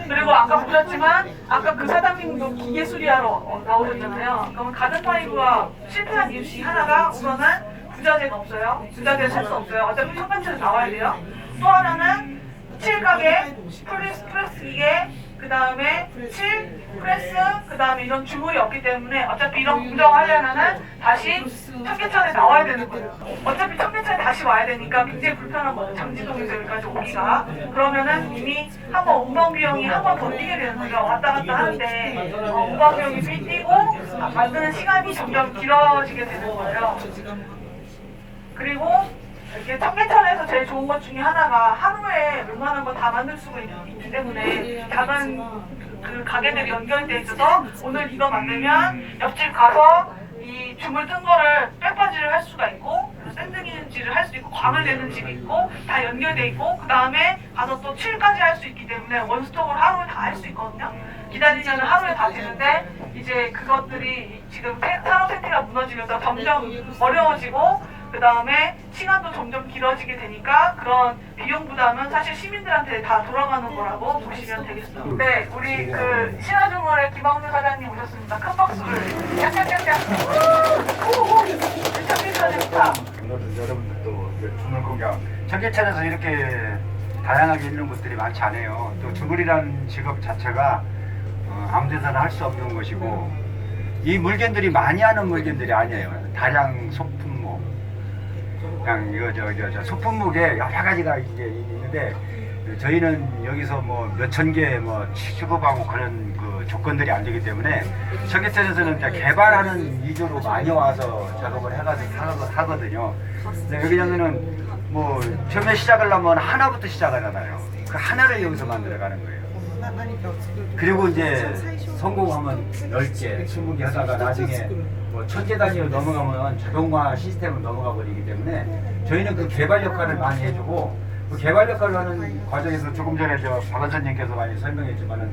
그리고 아까 보셨지만 아까 그 사장님도 기계 수리하러 나오셨잖아요. 그러면 가전 파이브가 실패한 이유 중에 하나가 우선은 부자재가 없어요. 부자재를 살 수 없어요. 어차피 청계천에 나와야 돼요. 또 하나는 칠가게, 프레스 기계, 그 다음에 프레스, 그 다음에 이런 주물이 없기 때문에 어차피 이런 공정을 하려면은 다시 청계천에 나와야 되는 거예요. 어차피 청계천에 다시 와야 되니까 굉장히 불편한 거예요. 장지동에서 여기까지 오기가. 그러면은 이미 한번 운반 비용이 한 번 더 뛰게 되는 거죠. 왔다 갔다 하는데 운반 비용이 뛰고 만드는 시간이 점점 길어지게 되는 거예요. 그리고 이게 청계천에서 제일 좋은 것 중에 하나가 하루에 웬만한 거 다 만들 수가 있기 때문에 작은 그 가게들이 연결돼 있어서 오늘 이거 만들면 옆집 가서 이 주물 뜬 거를 빼빠지를 할 수가 있고 샌드기질을 할 수 있고 광을 내는 집이 있고 다 연결돼 있고 그 다음에 가서 또 칠까지 할 수 있기 때문에 원스톱으로 하루에 다 할 수 있거든요. 기다리면 하루에 다 되는데 이제 그것들이 지금 산업 생태가 무너지면서 점점 어려워지고 그 다음에 시간도 점점 길어지게 되니까 그런 비용 부담은 사실 시민들한테 다 돌아가는 거라고 보시면 되겠어요. 네, 우리 그 신화주물의 김학준 사장님 오셨습니다. 큰 박수를 짝짝짝짝. 청계천입니다. 여러분들도 주물 공장 청계천에서 이렇게 다양하게 있는 곳들이 많지 않아요. 또 주물이라는 직업 자체가 아무 데서나 할 수 없는 것이고 이 물건들이 많이 하는 물건들이 아니에요. 다량 소품목 그냥 이거 저 소품목에 여러 가지가 이제 있는데 저희는 여기서 뭐 몇천 개 뭐 취급하고 그런 그 조건들이 안 되기 때문에 청계천에서는 이제 개발하는 위주로 많이 와서 작업을 해가지고 하거든요. 근데 여기는 뭐 처음에 시작을 하면 하나부터 시작하잖아요. 그 하나를 여기서 만들어가는 거예요. 그리고 이제 성공하면 10개, 20개 하다가 나중에 뭐 1000개 단위로 넘어가면 자동화 시스템으로 넘어가 버리기 때문에 저희는 그 개발 역할을 많이 해주고 그 개발 역할을 하는 과정에서 조금 전에 박 원장님께서 많이 설명했지만은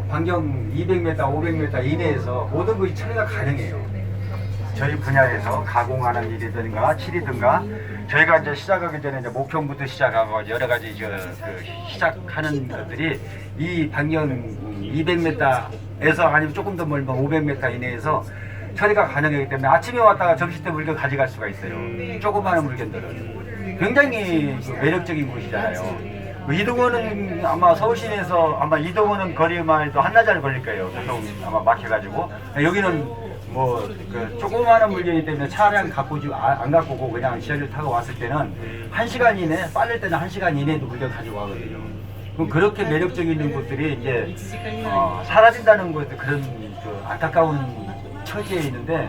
환경 200m, 500m 이내에서 모든 것이 처리가 가능해요. 저희 분야에서 가공하는 일이든가 칠이든가 저희가 이제 시작하기 전에 이제 목형부터 시작하고 여러 가지 시작하는 것들이 이 반경 200m에서 아니면 조금 더 멀면 500m 이내에서 처리가 가능하기 때문에 아침에 왔다가 점심 때 물건 가져갈 수가 있어요. 조그마한 물건들은 굉장히 매력적인 곳이잖아요. 이동호는 아마 서울시내에서 아마 이동호는 거리만 해도 한나절 걸릴 거예요. 교통 아마 막혀가지고 여기는 뭐 그 조그마한 물건이기 때문에 차량 갖고 안 갖고 오고 그냥 지하철 타고 왔을 때는 1시간 이내, 빠를 때는 1시간 이내에도 물건 가지고 가거든요. 그럼 그렇게 매력적인 곳들이 이제 사라진다는 것도 그런 그 안타까운 처지에 있는데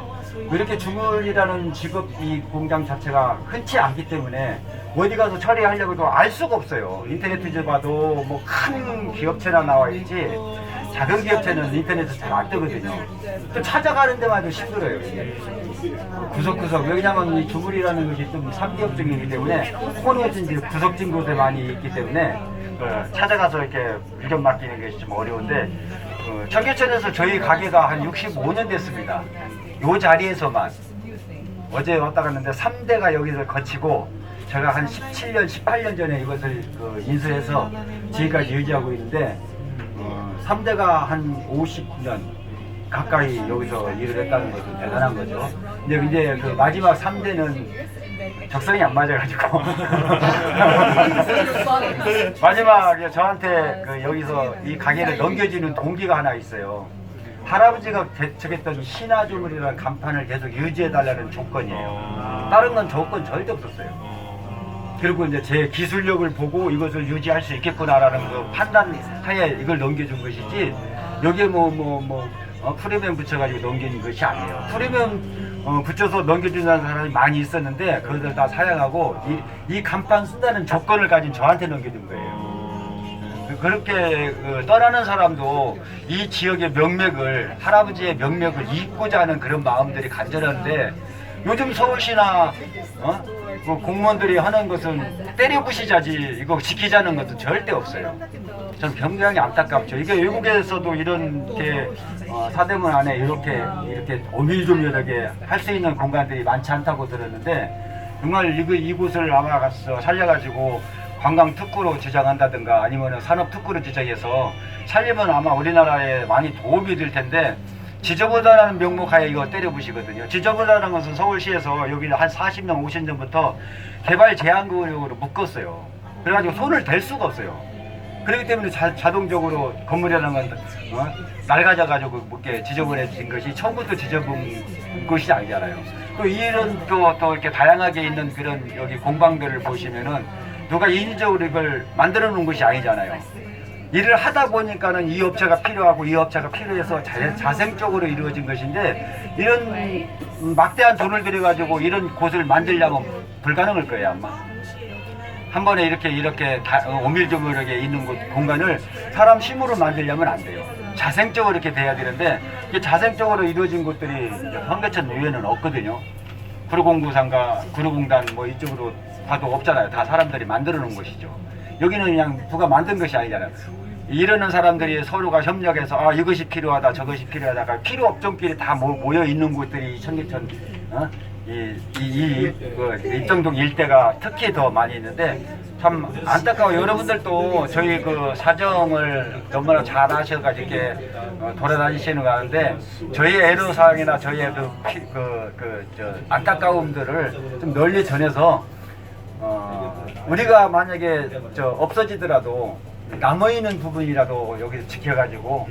이렇게 주물이라는 직업 이 공장 자체가 흔치 않기 때문에 어디 가서 처리하려고 해도 알 수가 없어요. 인터넷 뒤져봐도 뭐 큰 기업체나 나와 있지 작은 기업체는 인터넷에 잘 안 뜨거든요. 또 찾아가는 데만 해도 힘들어요. 이게. 구석구석 왜냐면 이 주물이라는 것이 좀 삼기업종이기 때문에 혼오진 구석진 곳에 많이 있기 때문에 찾아가서 이렇게 물건 맡기는 것이 좀 어려운데 청계천에서 저희 가게가 한 65년 됐습니다. 이 자리에서만 어제 왔다 갔는데 3대가 여기서 거치고 제가 한 17년, 18년 전에 이것을 인수해서 지금까지 유지하고 있는데 3대가 한 50년 가까이 여기서 일을 했다는 것은 대단한 거죠. 근데 이제 그 마지막 3대는 적성이 안 맞아가지고 마지막에 저한테 여기서 이 가게를 넘겨주는 동기가 하나 있어요. 할아버지가 개척했던 신화주물이라는 간판을 계속 유지해달라는 조건이에요. 다른 건 조건 절대 없었어요. 그리고 이제 제 기술력을 보고 이것을 유지할 수 있겠구나라는 그 판단하에 이걸 넘겨준 것이지 여기에 프리미엄 붙여가지고 넘기는 것이 아니에요. 프리미엄 붙여서 넘겨준다는 사람이 많이 있었는데 그것을 다 사양하고 이 간판 쓴다는 조건을 가진 저한테 넘겨준 거예요. 그렇게 떠나는 사람도 이 지역의 명맥을 할아버지의 명맥을 잇고자 하는 그런 마음들이 간절한데 요즘 서울시나 공무원들이 하는 것은 때려부시자지 이거 지키자는 것은 절대 없어요. 저는 굉장히 안타깝죠. 이게 외국에서도 이렇게 사대문 안에 이렇게 오밀조밀하게 할 수 있는 공간들이 많지 않다고 들었는데 정말 이곳을 아마 가서 살려가지고 관광 특구로 지정한다든가 아니면 산업 특구로 지정해서 살리면 아마 우리나라에 많이 도움이 될 텐데 지저분하다는 명목하에 이거 때려부시거든요. 지저분하다는 것은 서울시에서 여기는 한 40년, 50년부터 개발 제한구역으로 묶었어요. 그래가지고 손을 댈 수가 없어요. 그렇기 때문에 자동적으로 건물이라는 건 낡아져가지고 이렇게 지저분해진 것이 처음부터 지저분 것이 아니잖아요. 또 이런 또 이렇게 다양하게 있는 그런 여기 공방들을 보시면은 누가 인위적으로 이걸 만들어 놓은 것이 아니잖아요. 일을 하다 보니까는 이 업체가 필요하고 이 업체가 필요해서 자생적으로 이루어진 것인데 이런 막대한 돈을 들여가지고 이런 곳을 만들려면 불가능할 거예요 아마. 한 번에 이렇게 오밀조밀하게 있는 공간을 사람 힘으로 만들려면 안 돼요. 자생적으로 이렇게 돼야 되는데 이게 자생적으로 이루어진 곳들이 청계천 외에는 없거든요. 구로공구상가, 구로공단 뭐 이쪽으로 봐도 없잖아요. 다 사람들이 만들어 놓은 것이죠. 여기는 그냥 누가 만든 것이 아니잖아요. 이러는 사람들이 서로가 협력해서 이것이 필요하다 저것이 필요하다가 필요 업종끼리 다 모여 있는 곳들이 청계천 입정동 일대가 특히 더 많이 있는데 참 안타까워요. 여러분들도 저희 사정을 너무나 잘 아셔가지고 이렇게 돌아다니시는 거 하는데 저희 애로사항이나 저희의 안타까움들을 좀 널리 전해서 우리가 만약에 없어지더라도 남아있는 부분이라도 여기서 지켜가지고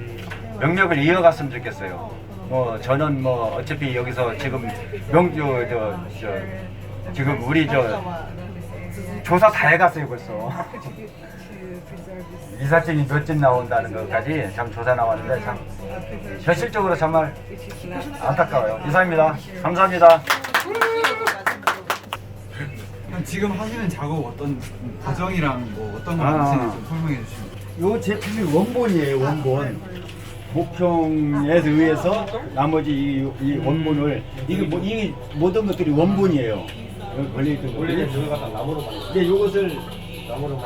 명령을 이어갔으면 좋겠어요. 저는 어차피 여기서 지금 지금 우리 조사 다 해갔어요 벌써. 이사증이 몇 점 나온다는 것까지 참 조사 나왔는데 참 현실적으로 정말 안타까워요. 이상입니다. 감사합니다. 지금 하시는 작업 어떤 과정이랑 어떤 거 하시는지 좀 설명해 주시면. 요 제품이 원본이에요. 원본. 목형에 의해서 나머지 이 원본을 이게 모든 것들이 원본이에요. 여기 걸려있던 원래 들어가서 나무로 만들어요. 근데 요것을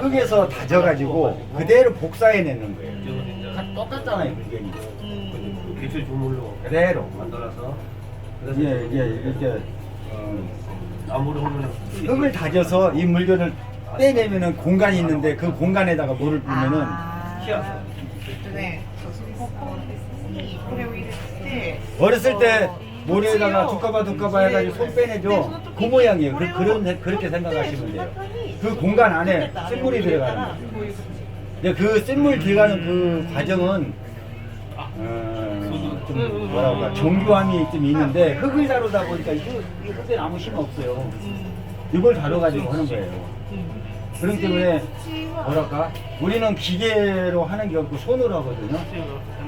흙에서 다져가지고 그대로 복사해내는 거예요. 다 똑같잖아요, 물건이. 기술 주물로 그대로 만들어서 이렇게 흙을 다져서 이 물건을 빼내면은 공간이 있는데 그 공간에다가 물을 뿌면은 어렸을 때 모래에다가 두꺼봐 해가지고 손 빼내죠. 그 모양이에요. 그렇게 생각하시면 돼요. 그 공간 안에 쇳물이 들어가는 거예요. 근데 그 쇳물 들어가는 그 과정은 좀 뭐라고 할까 정교함이 좀 있는데 흙을 다루다 보니까 이 흙에 아무 힘 없어요. 이걸 다뤄가지고 하는 거예요. 그렇기 때문에 뭐랄까 우리는 기계로 하는 게 없고 손으로 하거든요.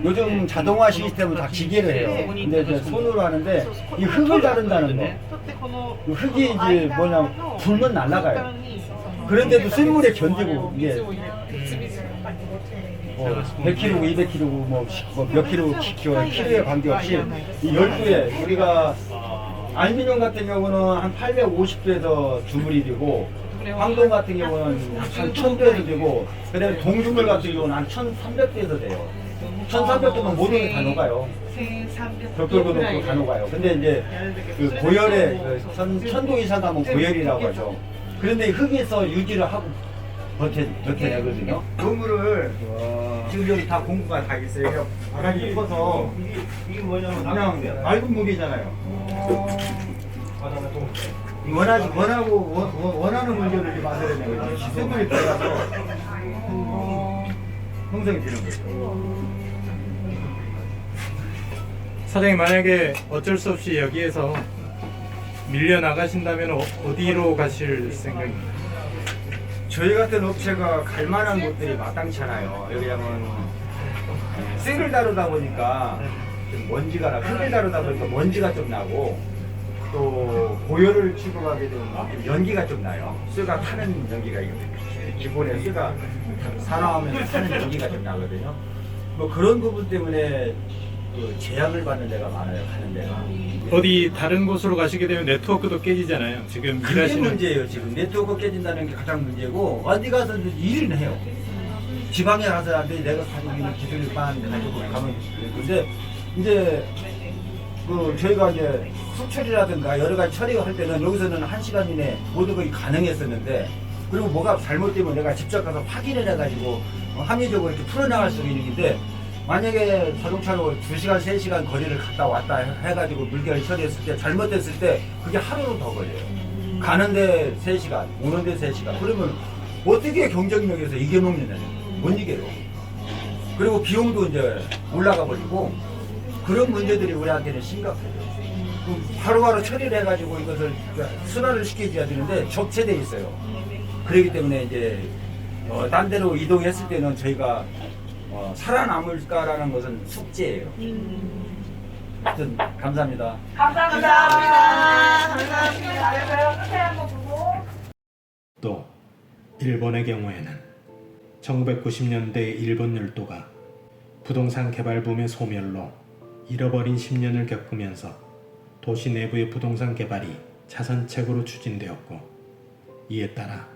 요즘 자동화 시스템은 다 기계로 해요. 근데 이제 손으로 하는데 이 흙을 다룬다는 거, 이 흙이 이제 뭐냐 불면 날아가요. 그런데도 쇳물에 견디고 이게 100kg고 200kg고 몇 킬로에 관계없이 이 열도에 우리가 알미늄 같은 경우는 한 850도에서 주물이 되고 황동 같은 경우는 한 1000도에서 되고 그다음에 동주물 같은 경우는 한 1300도에서 돼요. 1300도면 모든 게 다 녹아요. 벽돌도 녹고 다 녹아요. 근데 이제 그 고열에 1000도 이상 가면 고열이라고 하죠. 그런데 흙에서 유지를 하고 버텨내거든요. 그물을 지금 여기 다 공구가 다 있어요. 바닥이 깊어서 이게 뭐냐면 그냥 맑은 물이잖아요. 원하는 물건을 만들어내는 거죠. 쇳물이 들어가서 형성이 되는 거죠. 사장님 만약에 어쩔 수 없이 여기에서 밀려 나가신다면 어디로 가실 생각입니까? 저희 같은 업체가 갈 만한 곳들이 마땅찮아요. 여기 하면 쇠를 다루다 보니까 좀 먼지가 나, 흙을 다루다 보니까 먼지가 좀 나고 또 고열을 치고 가게 되면 연기가 좀 나요. 쇠가 타는 연기가 기본에 쇠가 산화하면서 타는 연기가 좀 나거든요. 뭐 그런 부분 때문에 그 제약을 받는 데가 많아요. 가는 데가. 어디 다른 곳으로 가시게 되면 네트워크도 깨지잖아요. 지금 그게 일하시는 문제예요. 지금 네트워크 깨진다는 게 가장 문제고 어디 가서 일을 해요. 지방에 가서 안 돼. 내가 가지고 있는 기술만 가지고 가면 근데 이제 그 저희가 이제 수출이라든가 여러 가지 처리를 할 때는 여기서는 1시간 이내 모든 것이 가능했었는데 그리고 뭐가 잘못되면 내가 직접 가서 확인을 해가지고 합리적으로 이렇게 풀어나갈 수 있는 일인데 만약에 자동차로 2시간, 3시간 거리를 갔다 왔다 해가지고 물건을 처리했을 때 잘못됐을 때 그게 하루로 더 걸려요. 가는데 3시간, 오는데 3시간. 그러면 어떻게 경쟁력에서 이겨먹느냐. 못 이겨요. 그리고 비용도 이제 올라가 버리고 그런 문제들이 우리한테는 심각해요. 바로바로 처리를 해가지고 이것을 순환을 시켜줘야 되는데 적체돼 있어요. 그렇기 때문에 이제 딴 데로 이동했을 때는 저희가 살아남을까라는 것은 숙제예요. 하여튼 감사합니다. 또 일본의 경우에는 1990년대 일본 열도가 부동산 개발 붐의 소멸로 잃어버린 10년을 겪으면서 도시 내부의 부동산 개발이 차선책으로 추진되었고 이에 따라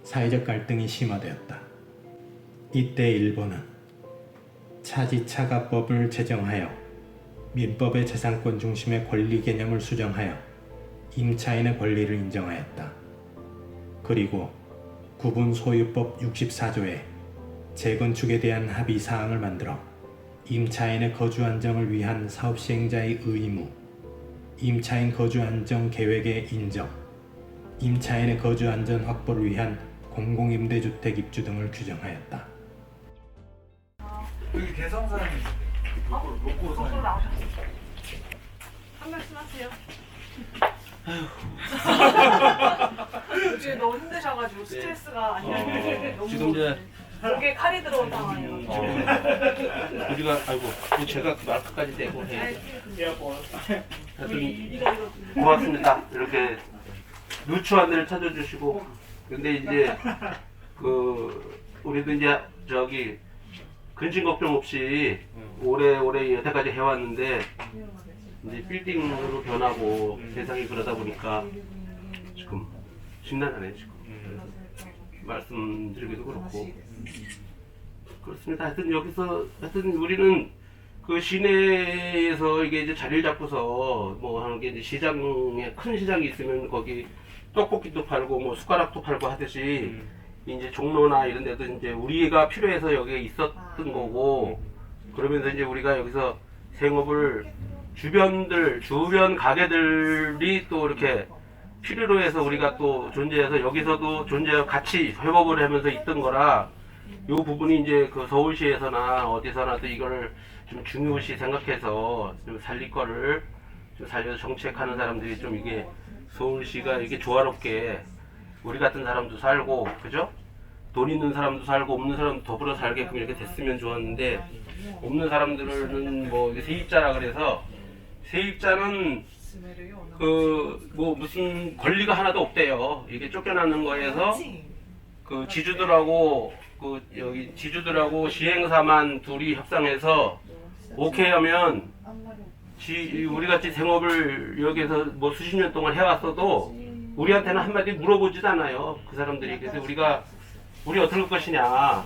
사회적 갈등이 심화되었다. 이때 일본은 차지차가법을 제정하여 민법의 재산권 중심의 권리 개념을 수정하여 임차인의 권리를 인정하였다. 그리고 구분소유법 64조에 재건축에 대한 합의사항을 만들어 임차인의 거주 안정을 위한 사업시행자의 의무, 임차인 거주 안정 계획의 인정, 임차인의 거주 안전 확보를 위한 공공임대주택 입주 등을 규정하였다. 여기 개성 사람이 로꼬 사람이 한 말씀 하세요. 요즘 너무 힘드셔가지고 스트레스가 아니라 너무 지금 이제 목에 칼이 들어온 상황이에요. 우리가 아이고 제가 그 마스크까지 떼고 해. 하여튼 고맙습니다. 이렇게 누추한 데를 찾아주시고 근데 이제 그 우리도 이제 저기 근심 걱정 없이 오래 여태까지 해왔는데 이제 빌딩으로 변하고 세상이 그러다 보니까 지금 심란하네 지금 말씀드리기도 그렇고 그렇습니다. 하여튼 여기서 우리는 그 시내에서 이게 이제 자리를 잡고서 뭐 하는 게 이제 시장에 큰 시장이 있으면 거기 떡볶이도 팔고 뭐 숟가락도 팔고 하듯이 이제 종로나 이런 데도 이제 우리가 필요해서 여기에 있었던 거고 그러면서 이제 우리가 여기서 생업을 주변 가게들이 또 이렇게 필요로 해서 우리가 또 존재해서 여기서도 존재하고 같이 협업을 하면서 있던 거라 이 부분이 이제 그 서울시에서나 어디서나도 이걸 좀 중요시 생각해서 좀 살릴 거를 좀 살려서 정책하는 사람들이 좀 이게 서울시가 이게 조화롭게 우리 같은 사람도 살고 그죠? 돈 있는 사람도 살고 없는 사람도 더불어 살게끔 이렇게 됐으면 좋았는데 없는 사람들은 뭐 이게 세입자라 그래서 세입자는 그 뭐 무슨 권리가 하나도 없대요. 이게 쫓겨나는 거에서 그 지주들하고 그 여기 지주들하고 시행사만 둘이 협상해서 오케이 하면 우리 같이 생업을 여기서 뭐 수십 년 동안 해왔어도 우리한테는 한마디 물어보지도 않아요. 그 사람들이. 그래서 우리 어떻게 할 것이냐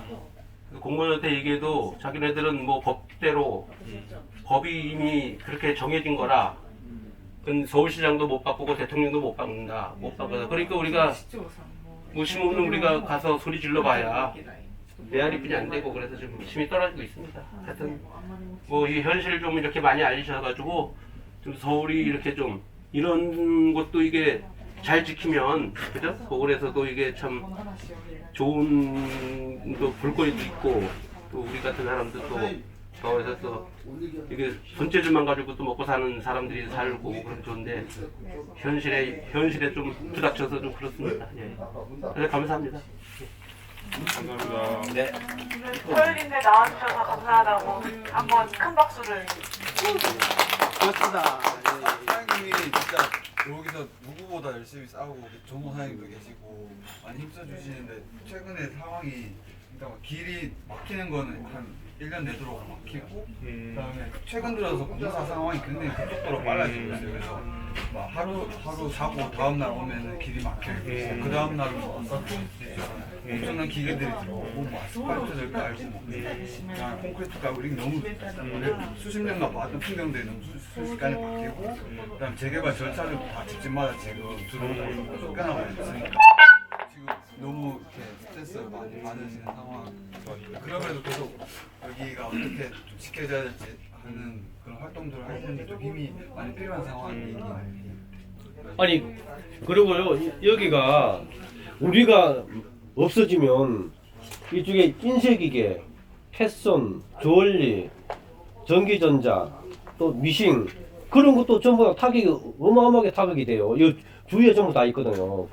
공무원한테 얘기해도 자기네들은 뭐 법대로 법이 이미 그렇게 정해진 거라 그건 서울시장도 못 바꾸고 대통령도 못 바꾼다. 못 바꿔서 그러니까 우리가 무심없는 우리가 가서 소리 질러봐야 메아리뿐이 안 되고 그래서 좀 힘이 떨어지고 있습니다. 하여튼 뭐 이 현실을 좀 이렇게 많이 알리셔가지고 좀 서울이 이렇게 좀 이런 것도 이게 잘 지키면 그죠? 서울에서도 이게 참 좋은 또 볼거리도 있고 또 우리 같은 사람들도 서울에서 또 이게 손재주만 가지고 또 먹고 사는 사람들이 살고 그럼 좋은데 현실에 좀 부닥쳐서 좀 그렇습니다. 예. 그래서 감사합니다. 감사합니다. 네. 토요일인데 나와주셔서 감사하다고 한번 큰 박수를. 그렇습니다. 사장님이 진짜 여기서 누구보다 열심히 싸우고 전무 사장님도 계시고 많이 힘써주시는데 최근에 상황이 그러니까 길이 막히는 거는 한 1년 내도록 막히고 그다음에 최근 들어서 공사 상황이 굉장히 급속도로 빨라지고 있어요. 그래서 막 하루 사고 다음 날 오면 길이 막혀 있고 그 다음 날은 뭐 엄청난 기계들이 들어오고 뭐 아스팔트를 깔고 뭐 그냥 콘크리트 깔고 이게 너무 수십 년간 봤던 풍경들이 너무 순식간에 바뀌고 그다음 재개발 절차를 다 집집마다 지금 들어오고 쫓겨나고 있으니까 지금 너무 이렇게 스트레스 많이 받으시는 상황. 그럼에도 계속 여기가 어떻게 좀 지켜져야 될지 하는 그런 활동들을 하시는데 좀 힘이 많이 필요한 상황이긴 해요. 아니 그리고요 여기가 우리가 없어지면 이쪽에 인쇄기계, 패션, 주얼리, 전기전자, 또 미싱 그런 것도 전부 다 타격이 어마어마하게 타격이 돼요. 이 주위에 전부 다 있거든요.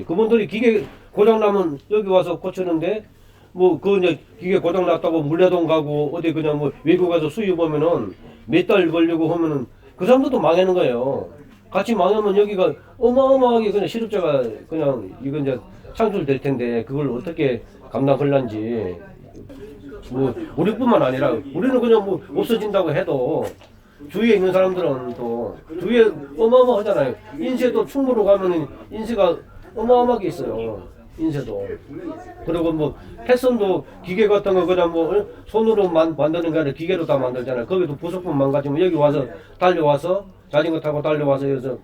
그분들이 기계 고장 나면 여기 와서 고치는데 뭐 그 이제 기계 고장 났다고 물레동 가고 어디 그냥 뭐 외국 가서 수입 오면은 몇 달 걸리고 하면은 그 사람들도 망하는 거예요. 같이 망하면 여기가 어마어마하게 그냥 실업자가 그냥 이건 이제 창출될 텐데 그걸 어떻게 감당할란지 뭐 우리뿐만 아니라 우리는 그냥 뭐 없어진다고 해도 주위에 있는 사람들은 또 주위에 어마어마하잖아요. 인쇄도 충무로 가면은 인쇄가 어마어마하게 있어요. 인쇄도. 그리고 뭐 패션도 기계 같은 거 그냥 뭐 손으로 만드는 게 아니라 기계로 다 만들잖아요. 거기도 부속품 망가지면 여기 와서 달려와서 자전거 타고 달려와서 여기서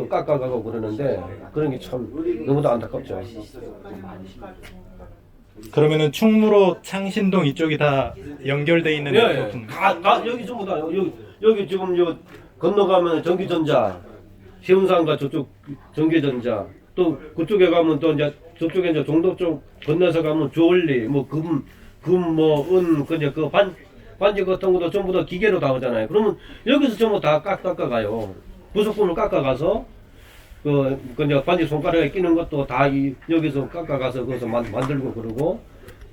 깎아가고 그러는데 그런 게 참 너무도 안타깝죠. 그러면은 충무로 창신동 이쪽이 다 연결돼 있는 네, 다 여기 전부 다 여기 지금 요 건너가면 전기전자, 세운상가 저쪽 전기전자, 또 그쪽에 가면 또 이제 저쪽에 이제 종도 쪽 건너서 가면 주얼리, 뭐 금 뭐 은 그냥 그 반지 같은 것도 전부 다 기계로 다 하잖아요. 그러면 여기서 전부 다 깎아가요. 부속품을 깎아가서 그 이제 반지 손가락에 끼는 것도 다 여기서 깎아가서 거기서 만들고 그러고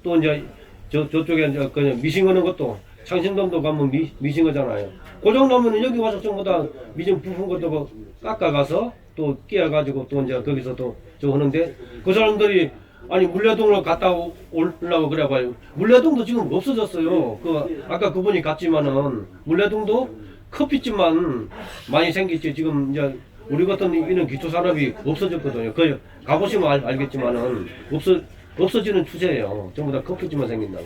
또 이제 저쪽에 이제 그냥 미싱하는 것도 창신동도 가면 미싱하잖아요. 고장 나면은 여기 와서 전부 다 미싱 부품 것도 깎아가서 또 끼어가지고 또 이제 거기서 또 저거 하는데 그 사람들이 아니 물레동으로 갔다 오려고 그래봐요. 물레동도 지금 없어졌어요. 그 아까 그분이 갔지만은 물레동도 커피집만 많이 생겼지 지금 이제 우리 같은 이런 기초 산업이 없어졌거든요. 그 가보시면 알겠지만은 없어지는 추세예요. 전부 다 커피집만 생긴다고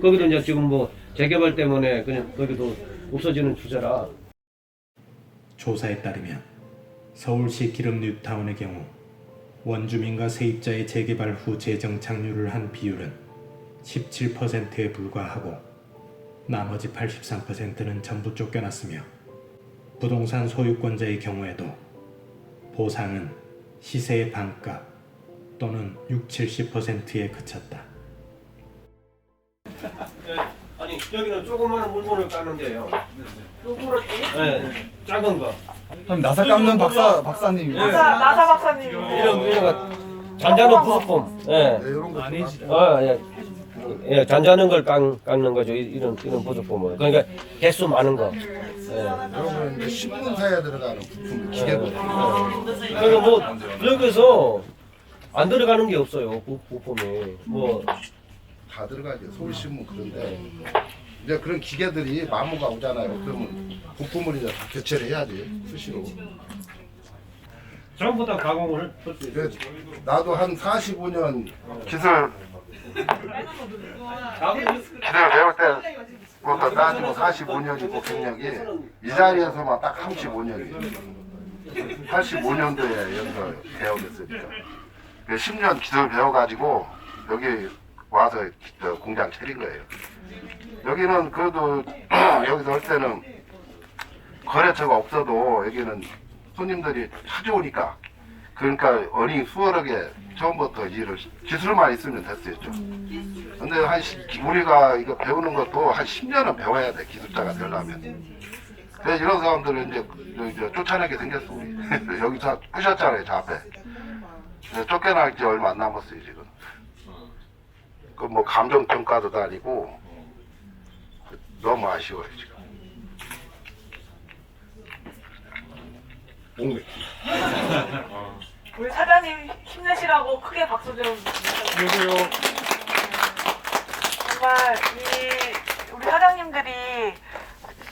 거기도 이제 지금 뭐 재개발 때문에 그냥 거기도 없어지는 추세라. 조사에 따르면 서울시 기름 뉴타운의 경우 원주민과 세입자의 재개발 후 재정 착륙을 한 비율은 17%에 불과하고 나머지 83%는 전부 쫓겨났으며 부동산 소유권자의 경우에도 보상은 시세의 반값 또는 60-70%에 그쳤다. 아니 여기는 조그마한 물건을 까는데요. 네, 작은 거. 그럼 나사 깎는 박사님. 나사 박사님. 이런 거 잔잔한 부속품. 예. 이런 거 아니지. 예. 예, 잔잔한 걸 깎는 거죠. 이런 부속품은. 그러니까 개수 많은 거. 예. 여러분 이제 신문사에 들어가는 부품 기계들. 그러니까 뭐 여기서 안 들어가는 게 없어요. 부품이. 뭐 다 들어가죠. 서울신문 그런데 이제 그런 기계들이 마모가 오잖아요. 그러면 부품을 이제 다 교체를 해야지 수시로. 전부 다 가공을 할 수 있어요. 나도 한 45년 기술 배울 때부터 따지고 45년이고 경력이 이 자리에서만 딱 35년이에요. 85년도에 여기서 배우겠으니까 10년 기술 배워가지고 여기 와서 공장 차린 거예요. 여기는 그래도 여기서 할 때는 거래처가 없어도 여기는 손님들이 찾아오니까 그러니까 어린이 수월하게 처음부터 일을 기술만 있으면 됐었죠. 근데 우리가 이거 배우는 것도 한 10년은 배워야 돼. 기술자가 되려면. 그래서 이런 사람들을 이제 쫓아내게 생겼어. 우리. 여기서 끄셨잖아요. 저 앞에. 쫓겨날 지 얼마 안 남았어요. 지금. 그 뭐 감정평가도 다니고 너무 아쉬워요. 지금. 우리 사장님 힘내시라고 크게 박수 좀 주세요. 정말 우리 사장님들이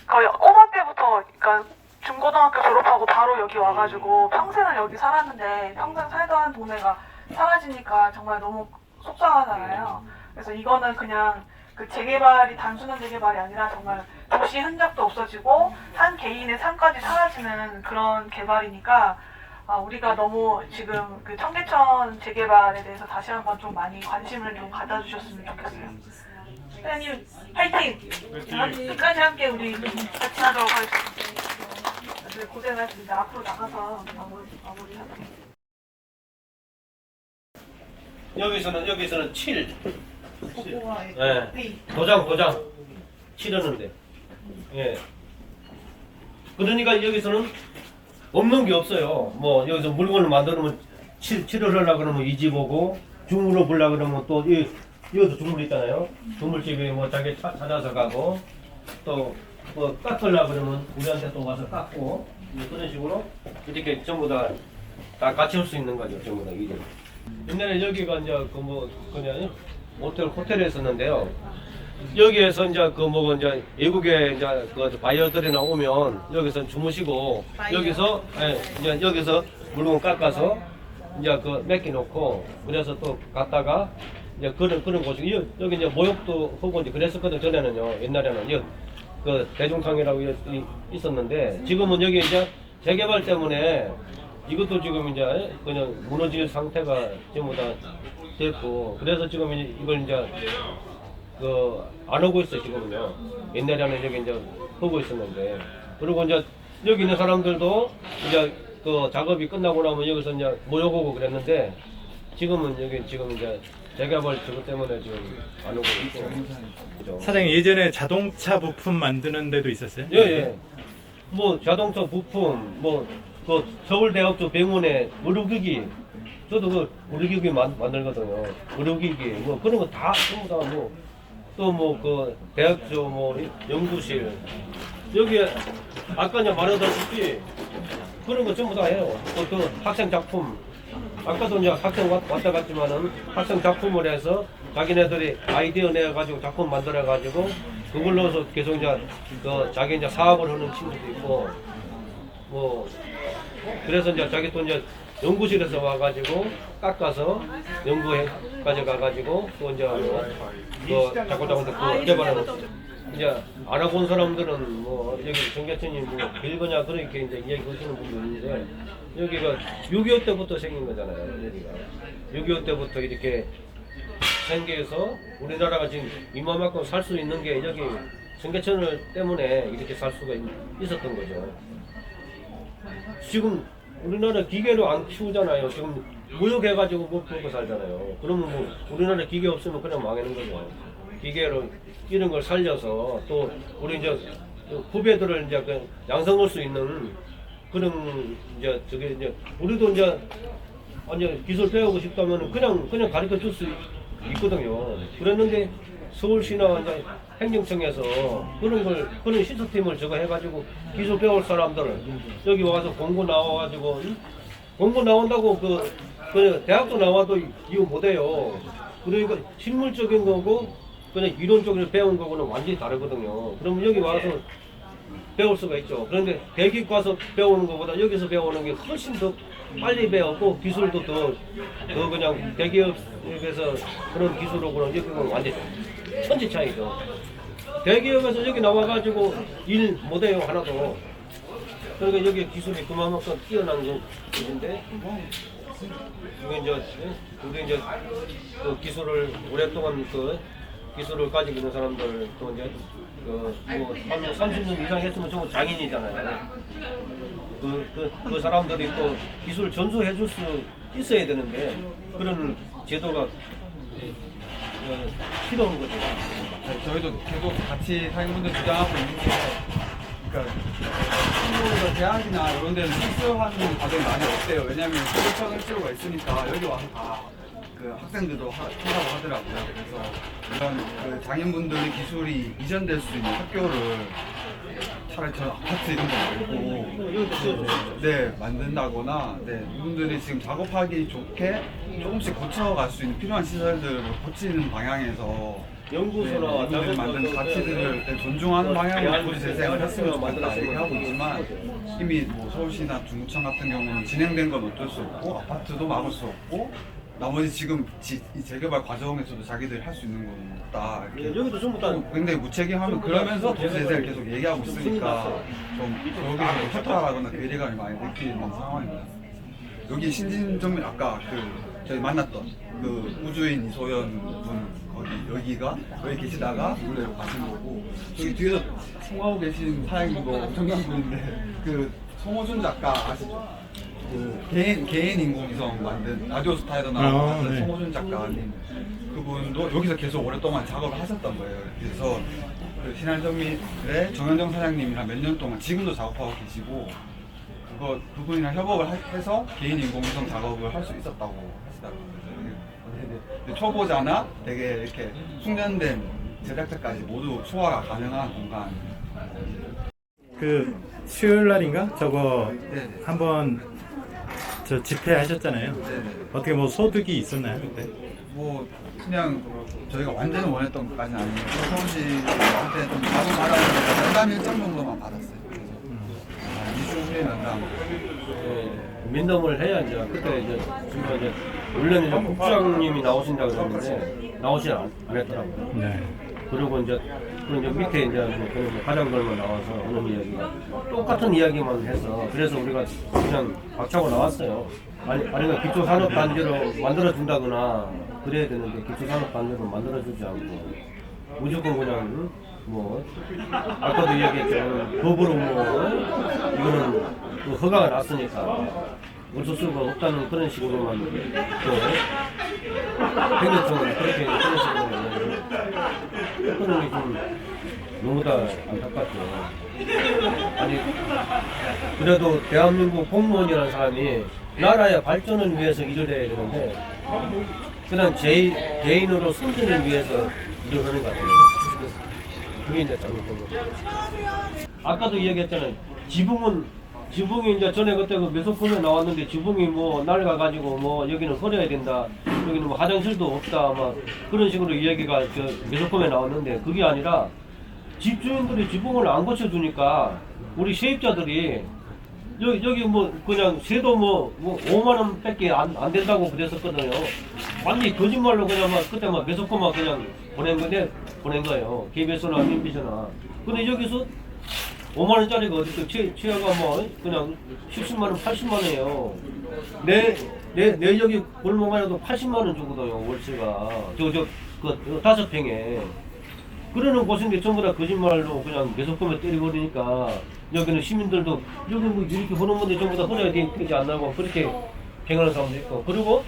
거의 꼬마 때부터, 그러니까 중고등학교 졸업하고 바로 여기 와가지고 평생을 여기 살았는데 평생 살던 동네가 사라지니까 정말 너무 속상하잖아요. 그래서 이거는 그냥 그 재개발이 단순한 재개발이 아니라 정말 도시 흔적도 없어지고 한 개인의 삶까지 사라지는 그런 개발이니까 우리가 너무 지금 그 청계천 재개발에 대해서 다시 한번 좀 많이 관심을 좀 가져주셨으면 좋겠어요. 사장님 파이팅! 끝까지 함께 우리 같이 하도록 하겠습니다. 네, 고생하셨습니다. 앞으로 나가서 마무리하도록. 여기서는 7. 예. 도장 치르는데. 예. 그러니까 여기서는 없는 게 없어요. 뭐 여기서 물건을 만들면 치료하려고 그러면 이 집 오고 주물러 보려고 그러면 또 여기도 주물 있잖아요. 주물집에 뭐 자기 찾아서 가고 또 뭐 깎으려고 그러면 우리한테 또 와서 깎고 그런 식으로 이렇게 전부 다 같이 할 수 있는 거죠. 전부 다 일을. 옛날에 여기가 이제 그냥 호텔에 있었는데요. 여기에서 이제 이제 외국에 이제 그 바이어들이 나오면 여기서 주무시고 여기서 이제 여기서 물건 깎아서 이제 맡겨 놓고 그래서 또 갔다가 이제 그런 곳이 여기 이제 모욕도 하고 이제 그랬었거든. 전에는요. 옛날에는 그 대중탕이라고 있었는데 지금은 여기 이제 재개발 때문에 이것도 지금 이제 그냥 무너질 상태가 전부 다 됐고 그래서 지금 이걸 이제 안 하고 있어요. 지금은요. 옛날에는 여기 이제 하고 있었는데 그리고 이제 여기 있는 사람들도 이제 그 작업이 끝나고 나면 여기서 이제 모여보고 그랬는데 지금 이제 재개발 저것 때문에 지금 안 오고 있죠. 사장님 예전에 자동차 부품 만드는 데도 있었어요? 예. 뭐 자동차 부품 그 서울대학교 병원에 의료기기 저도 그 의료기기 만들거든요. 의료기기 뭐 그런 거 다 전부 다 또 그 대학교 연구실 여기 아까 이제 말하다시피 그런 거 전부 다 해요. 또 학생 작품 아까도 이제 학생 왔다 갔지만은 학생 작품을 해서 자기네들이 아이디어 내 가지고 작품 만들어 가지고 그걸로서 계속 이제 자기 이제 사업을 하는 친구도 있고 뭐 그래서 이제 자기 또 이제 연구실에서 와가지고 깎아서 연구해 가져가 가지고 또 이제 자꾸 개발하는 이제 알아본 사람들은 뭐 여기 정계천이 뭐 별거냐 그렇게 이제 이야기하시는 분도 있는데 여기가 6.25 때부터 생긴 거잖아요. 여기가 6.25 때부터 이렇게 생겨서 우리나라가 지금 이만큼 살 수 있는 게 여기 정계천을 때문에 이렇게 살 수가 있었던 거죠. 지금 우리나라 기계로 안 키우잖아요. 지금 무역해가지고 못 먹고 살잖아요. 그러면 뭐 우리나라 기계 없으면 그냥 망하는 거죠. 기계로 이런 걸 살려서 또 우리 이제 후배들을 이제 그 양성할 수 있는 그런 이제 저게 이제 우리도 이제 완전 기술 배우고 싶다면 그냥 가르쳐 줄 수 있거든요. 그랬는데 서울시나 이제 행정청에서 그런 시스템을 저거 해가지고 기술 배울 사람들 여기 와서 공고 나와가지고 공고 나온다고 그 대학도 나와도 이거 못해요. 그러니까 실물적인 거고 그냥 이론적으로 배운 거고는 완전히 다르거든요. 그러면 여기 와서 배울 수가 있죠. 그런데 대기 가서 배우는 것보다 여기서 배우는 게 훨씬 더 빨리 배웠고 기술도 더 그냥 대기업에서 그런 기술하고는 여기는 완전 천지 차이죠. 대기업에서 여기 나와가지고 일 못해요 하나도. 그러니까 여기 기술이 그만큼 뛰어난 것인데 우리 이제 그 기술을 오랫동안 그 기술을 가지고 있는 사람들 또 이제 한 30년 이상 했으면 전부 장인이잖아요. 그 사람들이 또 기술 전수해 줄 수 있어야 되는데 그런 제도가 필요한 거죠. 저희도 계속 같이 사장님분들 주장하고 있는 게, 그러니까 한국에서 대학이나 이런 데는 실수하는 과정이 많이 없대요. 왜냐하면 서울청 일지로가 있으니까 여기 와서 다 그 학생들도 한다고 하더라고요. 그래서 이런 그 장애인분들의 기술이 이전될 수 있는 학교를 차라리 저 아파트 이런 거 말고 네 만든다거나 이분들이 지금 작업하기 좋게 조금씩 고쳐갈 수 있는 필요한 시설들을 고치는 방향에서 연구소나 이분들이 만든 가치들을 존중하는 방향으로 도시 재생을 했으면 좋겠다 얘기하고 있지만 이미 뭐 서울시나 중구청 같은 경우는 진행된 건 어쩔 수 없고 아파트도 막을 수 없고 나머지 지금 이 재개발 과정에서도 자기들이 할 수 있는 건 없다. 여기도 전부 다 굉장히 무책임하면 그러면서 도시재생을 계속 얘기하고 있으니까 좀 여기서 협탈하거나 괴리감이 많이 느끼는 상황입니다. 여기 신진정면 아까 저희 만났던 그 우주인 이소연 분 여기가 여기 계시다가 원래 가신 거고 저기 뒤에서 통화하고 계신 사장님도 청년분인데 그 송호준 작가 아시죠? 그 개인 인공위성 만든 라디오스타에도 나왔던 네. 송호준 작가님 그분도 여기서 계속 오랫동안 작업을 하셨던 거예요. 그래서 그 신한정밀의 정현정 사장님이랑 몇 년 동안 지금도 작업하고 계시고 그분이랑 협업을 해서 개인 인공위성 작업을 할 수 있었다고 하시더라고요. 초보자나 되게 이렇게 숙련된 제작자까지 모두 소화가 가능한 공간. 그 수요일 날인가 저거 한번 저 집회하셨잖아요. 어떻게 뭐 소득이 있었나요 그때? 뭐 그냥 저희가 완전히 원했던 것까지는 아니고 서울시한테 좀 자주 받았는데 면담 일정 정도만 받았어요. 그래서 2주 후에 면담. 민담을 해야 이제 그때 이제 원래는 이제 국장님이 나오신다고 그랬는데 나오지 않았더라고요. 네. 그리고 이제 밑에 이제 그런 과장들만 나와서 하는 이야기가 똑같은 이야기만 해서 그래서 우리가 그냥 박차고 나왔어요. 아니면 기초산업단지로 만들어준다거나 그래야 되는데 기초산업단지로 만들어주지 않고 무조건 그냥 뭐 아까도 이야기했지만 법으로 뭐 이거는 허가가 났으니까 어쩔 수가 없다는 그런 식으로만 행정청은 그렇게 그런 식으로 그런 게 좀 너무 다 안타깝죠. 아니 그래도 대한민국 공무원이라는 사람이 나라의 발전을 위해서 일을 해야 되는데 그냥 개인으로 승진을 위해서 일을 하는 것 같아요. 그게 이제 잘못된 거죠. 아까도 이야기했잖아요. 지붕이 이제 전에 그때 그 매소품에 나왔는데 지붕이 뭐 낡아가지고 뭐 여기는 버려야 된다. 여기는 뭐 화장실도 없다. 막 그런 식으로 이야기가 저 매소품에 나왔는데 그게 아니라 집주인들이 지붕을 안 고쳐주니까 우리 세입자들이 여기 뭐 그냥 세도 뭐 5만 원밖에 안 된다고 그랬었거든요. 완전히 거짓말로 그냥 막 그때 막 매석고만 그냥 보낸 거예요. KBS나 MBC나. 근데 여기서 5만 원짜리가 어디 최하가 뭐 그냥 70만 원, 80만 원이에요. 내 여기 골목만 해도 80만 원 주거든요, 월세가. 그 5평에. 그러는 곳인데 전부 다 거짓말로 그냥 매석금에 때려버리니까 여기는 시민들도 여기 뭐 이렇게 보는 분들 전부 다 허리가 되지 않나고 그렇게 평하는 사람도 있고, 그리고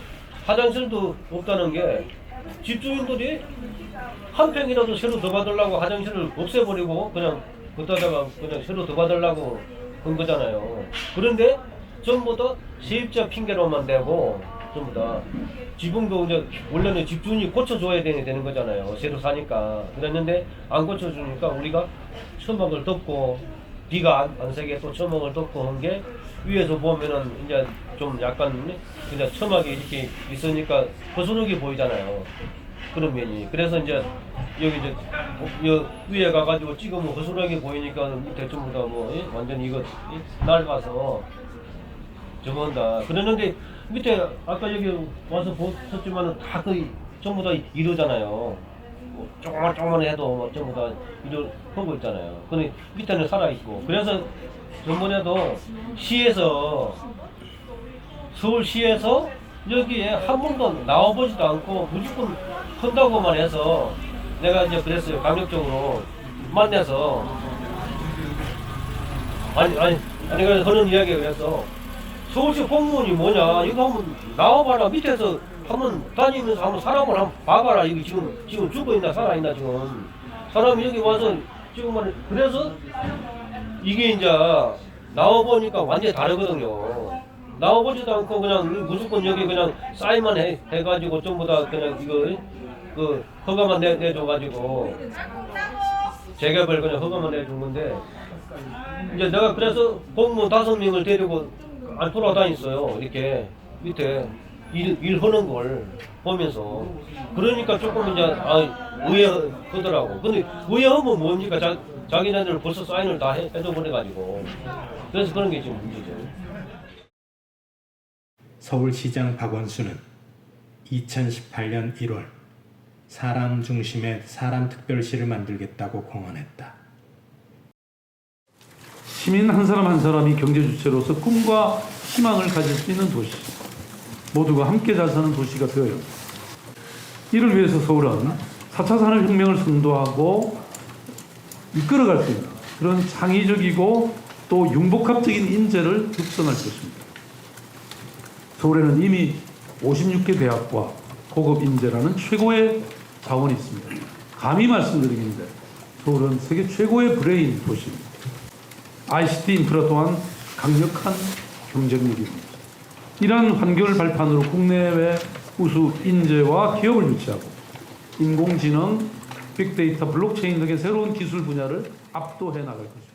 화장실도 없다는 게 집주인들이 한 평이라도 새로 더 받으려고 화장실을 없애버리고 그냥 걷다가 그냥 새로 더 받으려고 한 거잖아요. 그런데 전부 다 세입자 핑계로만 대고 전부 다 지붕도 이제 원래는 집주인이 고쳐줘야 되는 거잖아요. 새로 사니까. 그랬는데 안 고쳐주니까 우리가 처막을 덮고 비가 안 세게 또 처막을 덮고 한 게 위에서 보면은 이제 좀 약간 그냥 처막이 이렇게 있으니까 허술하게 보이잖아요. 그런 면이. 그래서 이제 여기 이제 위에 가가지고 찍으면 허술하게 보이니까 밑에 전부 다 뭐 완전 이거 낡아서 저거 한다. 그랬는데 밑에 아까 여기 와서 보셨지만은 다 거의 전부 다 이러잖아요. 뭐 조금만 해도 전부 다 이러 하고 있잖아요. 근데 밑에는 살아 있고. 그래서 전번에도 서울시에서 여기에 한 번도 나와보지도 않고 무조건 한다고만 해서 내가 이제 그랬어요. 강력적으로 만나서 아니 그래서 하는 이야기에 의해서 서울시 공무원이 뭐냐 이거 한번 나와봐라. 밑에서 한번 다니면서 한번 사람을 한번 봐봐라. 이거 지금 죽어있나 살아있나 지금 사람이 여기 와서 지금 그래서 이게 이제 나와보니까 완전히 다르거든요. 나와보지도 않고 그냥 무조건 여기 그냥 사인만 해가지고 전부 다 그냥 이거 그 허가만 내줘가지고 재개발 그냥 허가만 내준 건데 이제 내가 그래서 공무원 5명을 데리고 안 돌아다녔어요. 이렇게 밑에 일하는 걸 보면서. 그러니까 조금 이제 의아하더라고. 근데 의아하면 뭡니까? 자기네들 벌써 사인을 다 해줘버려가지고. 그래서 그런 게 지금 문제죠. 서울시장 박원순은 2018년 1월 사람 중심의 사람특별시를 만들겠다고 공언했다. 시민 한 사람 한 사람이 경제 주체로서 꿈과 희망을 가질 수 있는 도시, 모두가 함께 잘 사는 도시가 되어야 합니다. 이를 위해서 서울은 4차 산업혁명을 선도하고 이끌어갈 수 있는 그런 창의적이고 또 융복합적인 인재를 육성할 것입니다. 서울에는 이미 56개 대학과 고급 인재라는 최고의 자원이 있습니다. 감히 말씀드리는데 서울은 세계 최고의 브레인 도시입니다. ICT 인프라 또한 강력한 경쟁력입니다. 이러한 환경을 발판으로 국내외 우수 인재와 기업을 유치하고 인공지능, 빅데이터, 블록체인 등의 새로운 기술 분야를 압도해 나갈 것입니다.